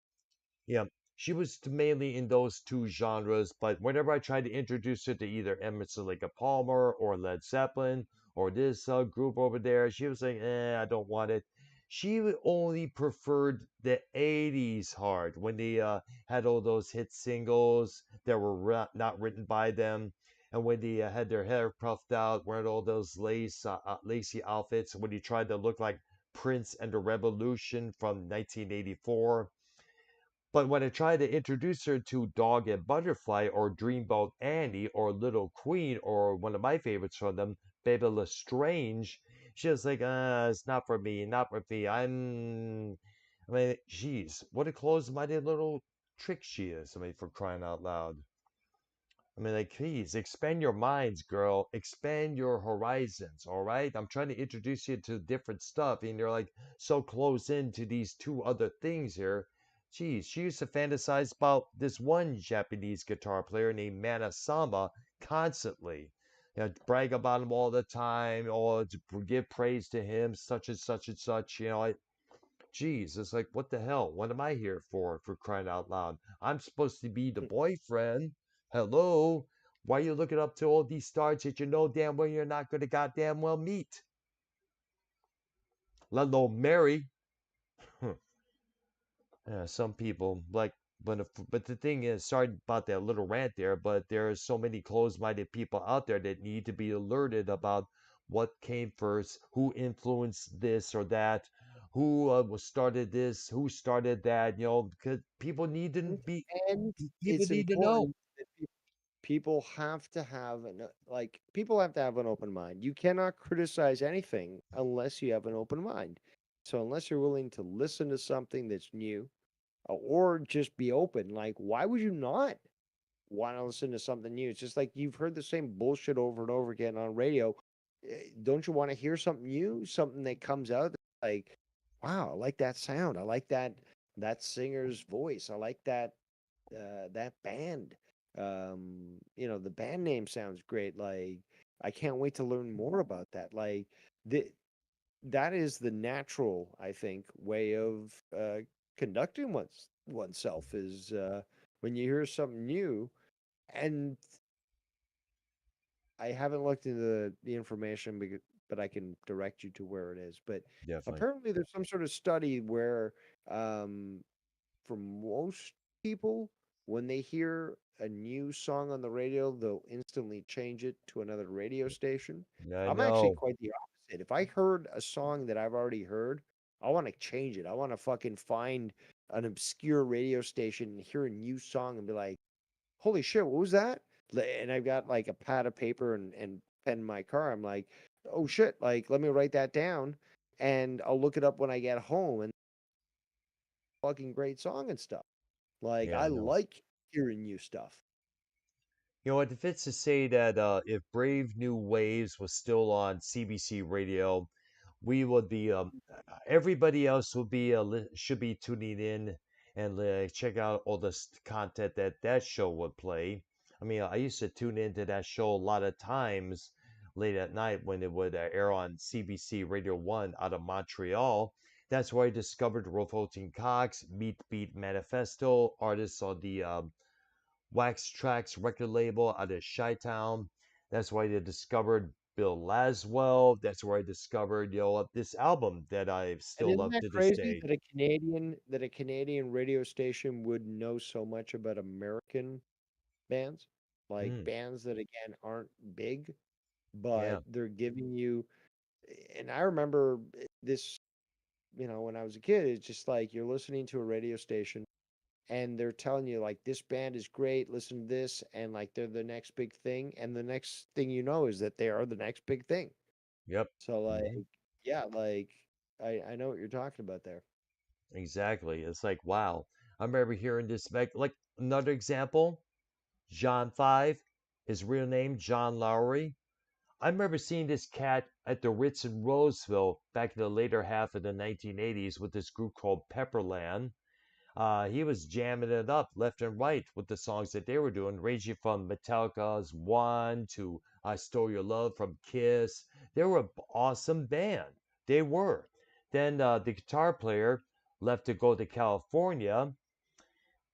Yeah, she was mainly in those two genres, but whenever I tried to introduce her to either Emerson, Lake and Palmer, or Led Zeppelin, or this group over there, she was like, I don't want it. She only preferred the 80s hard when they had all those hit singles that were not written by them. And when they had their hair puffed out, wearing all those lacy outfits, when they tried to look like Prince and the Revolution from 1984. But when I tried to introduce her to Dog and Butterfly or Dreamboat Annie or Little Queen or one of my favorites from them, Baby Lestrange, she was like, it's not for me, not for me. I mean, geez, what a closed-minded little trick she is. I mean, for crying out loud. I mean, like, please expand your minds, girl. Expand your horizons, all right? I'm trying to introduce you to different stuff, and you're like so close into these two other things here. Geez, she used to fantasize about this one Japanese guitar player named Manasama constantly. Brag about him all the time, or to give praise to him, such and such and such. Geez, it's like, what the hell? What am I here for crying out loud? I'm supposed to be the boyfriend. Hello? Why are you looking up to all these stars that you know damn well you're not going to goddamn well meet? Let alone marry. Yeah, some people like, but the thing is, sorry about that little rant there, but there are so many closed-minded people out there that need to be alerted about what came first, who influenced this or that, who was started this, who started that. Because people need to be, And people it's need to know. important that people have to have people have to have an open mind. You cannot criticize anything unless you have an open mind. So unless you're willing to listen to something that's new, or just be open, like why would you not want to listen to something new? It's just like you've heard the same bullshit over and over again on radio. Don't you want to hear something new, something that comes out like, wow, I like that sound. I like that singer's voice. I like that band. The band name sounds great. Like, I can't wait to learn more about that. Like, the that is the natural, I think, way of conducting oneself is when you hear something new. And I haven't looked into the information, but I can direct you to where it is. But Definitely. apparently, there's some sort of study where um, for most people, when they hear a new song on the radio, they'll instantly change it to another radio station. I I'm actually know. quite the opposite. If I heard a song that I've already heard, I want to change it. I want to fucking find an obscure radio station and hear a new song and be like, holy shit, what was that? And I've got like a pad of paper and pen in my car. I'm like, oh shit, like let me write that down and I'll look it up when I get home and fucking great song and stuff. Like Yeah, I I know. like hearing new stuff. You know what? If it's to say that if Brave New Waves was still on CBC radio, we would be everybody else would be should be tuning in and check out all the content that show would play. I mean, I used to tune into that show a lot of times late at night when it would air on CBC Radio 1 out of Montreal. That's where I discovered Revolting Cox, Meat Beat Manifesto, artists on the Wax Tracks record label out of Chi-Town. That's why they discovered Bill Laswell. That's where I discovered, this album that I And still isn't love that to this crazy day. that a Canadian radio station would know so much about American bands? Like Mm, bands that again aren't big, yeah, but they're giving you and I remember this, when I was a kid, it's just like you're listening to a radio station and they're telling you like this band is great, listen to this, and like they're the next big thing, and the next thing you know is that they are the next big thing. yep, So like, hmm yeah, like I know what you're talking about there. exactly. It's like, wow. I remember hearing this, like another example, John 5, his real name, John Lowry. I remember seeing this cat at the Ritz in Roseville back in the later half of the 1980s with this group called Pepperland. He was jamming it up left and right with the songs that they were doing, ranging from Metallica's One to I Stole Your Love from Kiss. They were an awesome band. They were. Then the guitar player left to go to California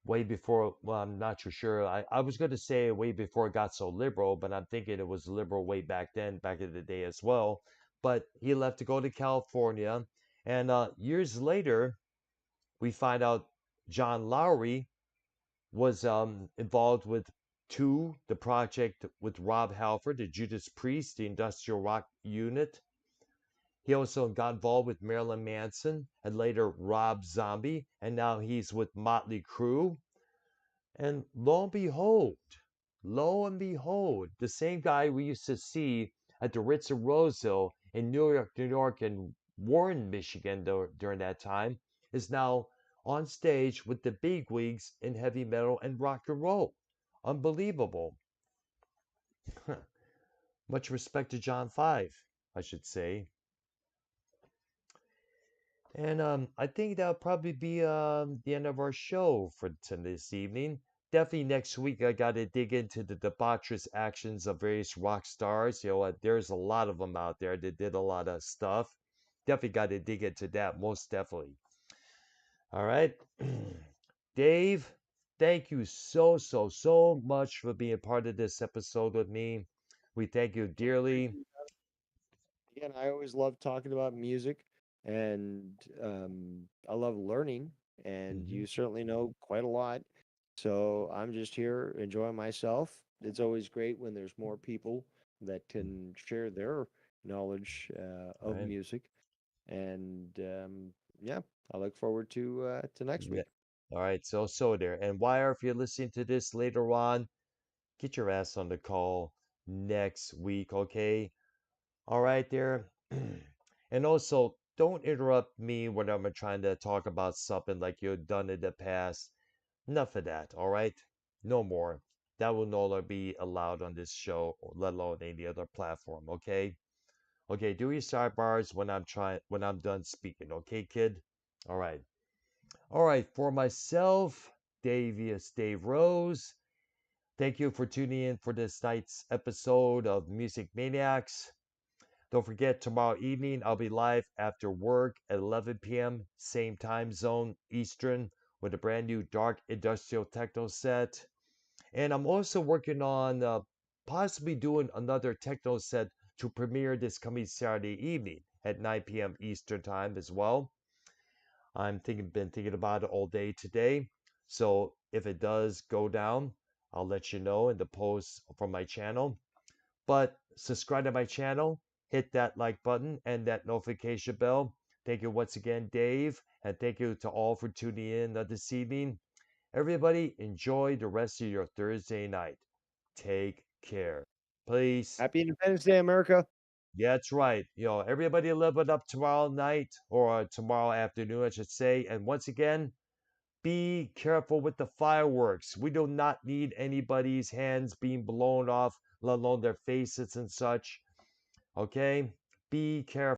way before, well, I'm not too sure. I was going to say way before it got so liberal, but I'm thinking it was liberal way back then, back in the day as well. But he left to go to California. And years later, we find out John Lowry was involved with Two, the project with Rob Halford, the Judas Priest, the industrial rock unit. He also got involved with Marilyn Manson and later Rob Zombie, and now he's with Motley Crue. And lo and behold, the same guy we used to see at the Ritz of Roseville in New York, and Warren, Michigan during that time is now on stage with the bigwigs in heavy metal and rock and roll. Unbelievable. Much respect to John Five, I should say. And I think that'll probably be the end of our show for this evening. Definitely next week, I got to dig into the debaucherous actions of various rock stars. There's a lot of them out there that did a lot of stuff. Definitely got to dig into that, most definitely. All right. Dave, thank you so, so, so much for being part of this episode with me. We thank you Well, thank dearly. you. Again, I always love talking about music, and I love learning, and Hmm. you certainly know quite a lot. So I'm just here enjoying myself. It's always great when there's more people that can share their knowledge All of right. music, and yeah, I look forward to next Yeah. week. All right. So there. And Wire, if you're listening to this later on, get your ass on the call next week, okay? All right, there. And also, don't interrupt me when I'm trying to talk about something like you've done in the past. Enough of that, all right? No more. That will no longer be allowed on this show, let alone any other platform, okay? Okay, do your sidebars when I'm done speaking, okay, kid? All right. All right, for myself, Davious Dave Rose. Thank you for tuning in for this night's episode of Music Maniacs. Don't forget, tomorrow evening I'll be live after work at 11 p.m., same time zone, Eastern, with a brand new dark industrial techno set. And I'm also working on possibly doing another techno set to premiere this coming Saturday evening at 9 p.m. Eastern time as well. Been thinking about it all day today. So if it does go down, I'll let you know in the post from my channel. But subscribe to my channel, hit that like button and that notification bell. Thank you once again, Dave, and thank you to all for tuning in this evening. Everybody, enjoy the rest of your Thursday night. Take care. Please. Happy Independence Day, America! Yeah, that's right. Everybody live it up tomorrow night or tomorrow afternoon, I should say. And once again, be careful with the fireworks. We do not need anybody's hands being blown off, let alone their faces and such. Okay? Be careful.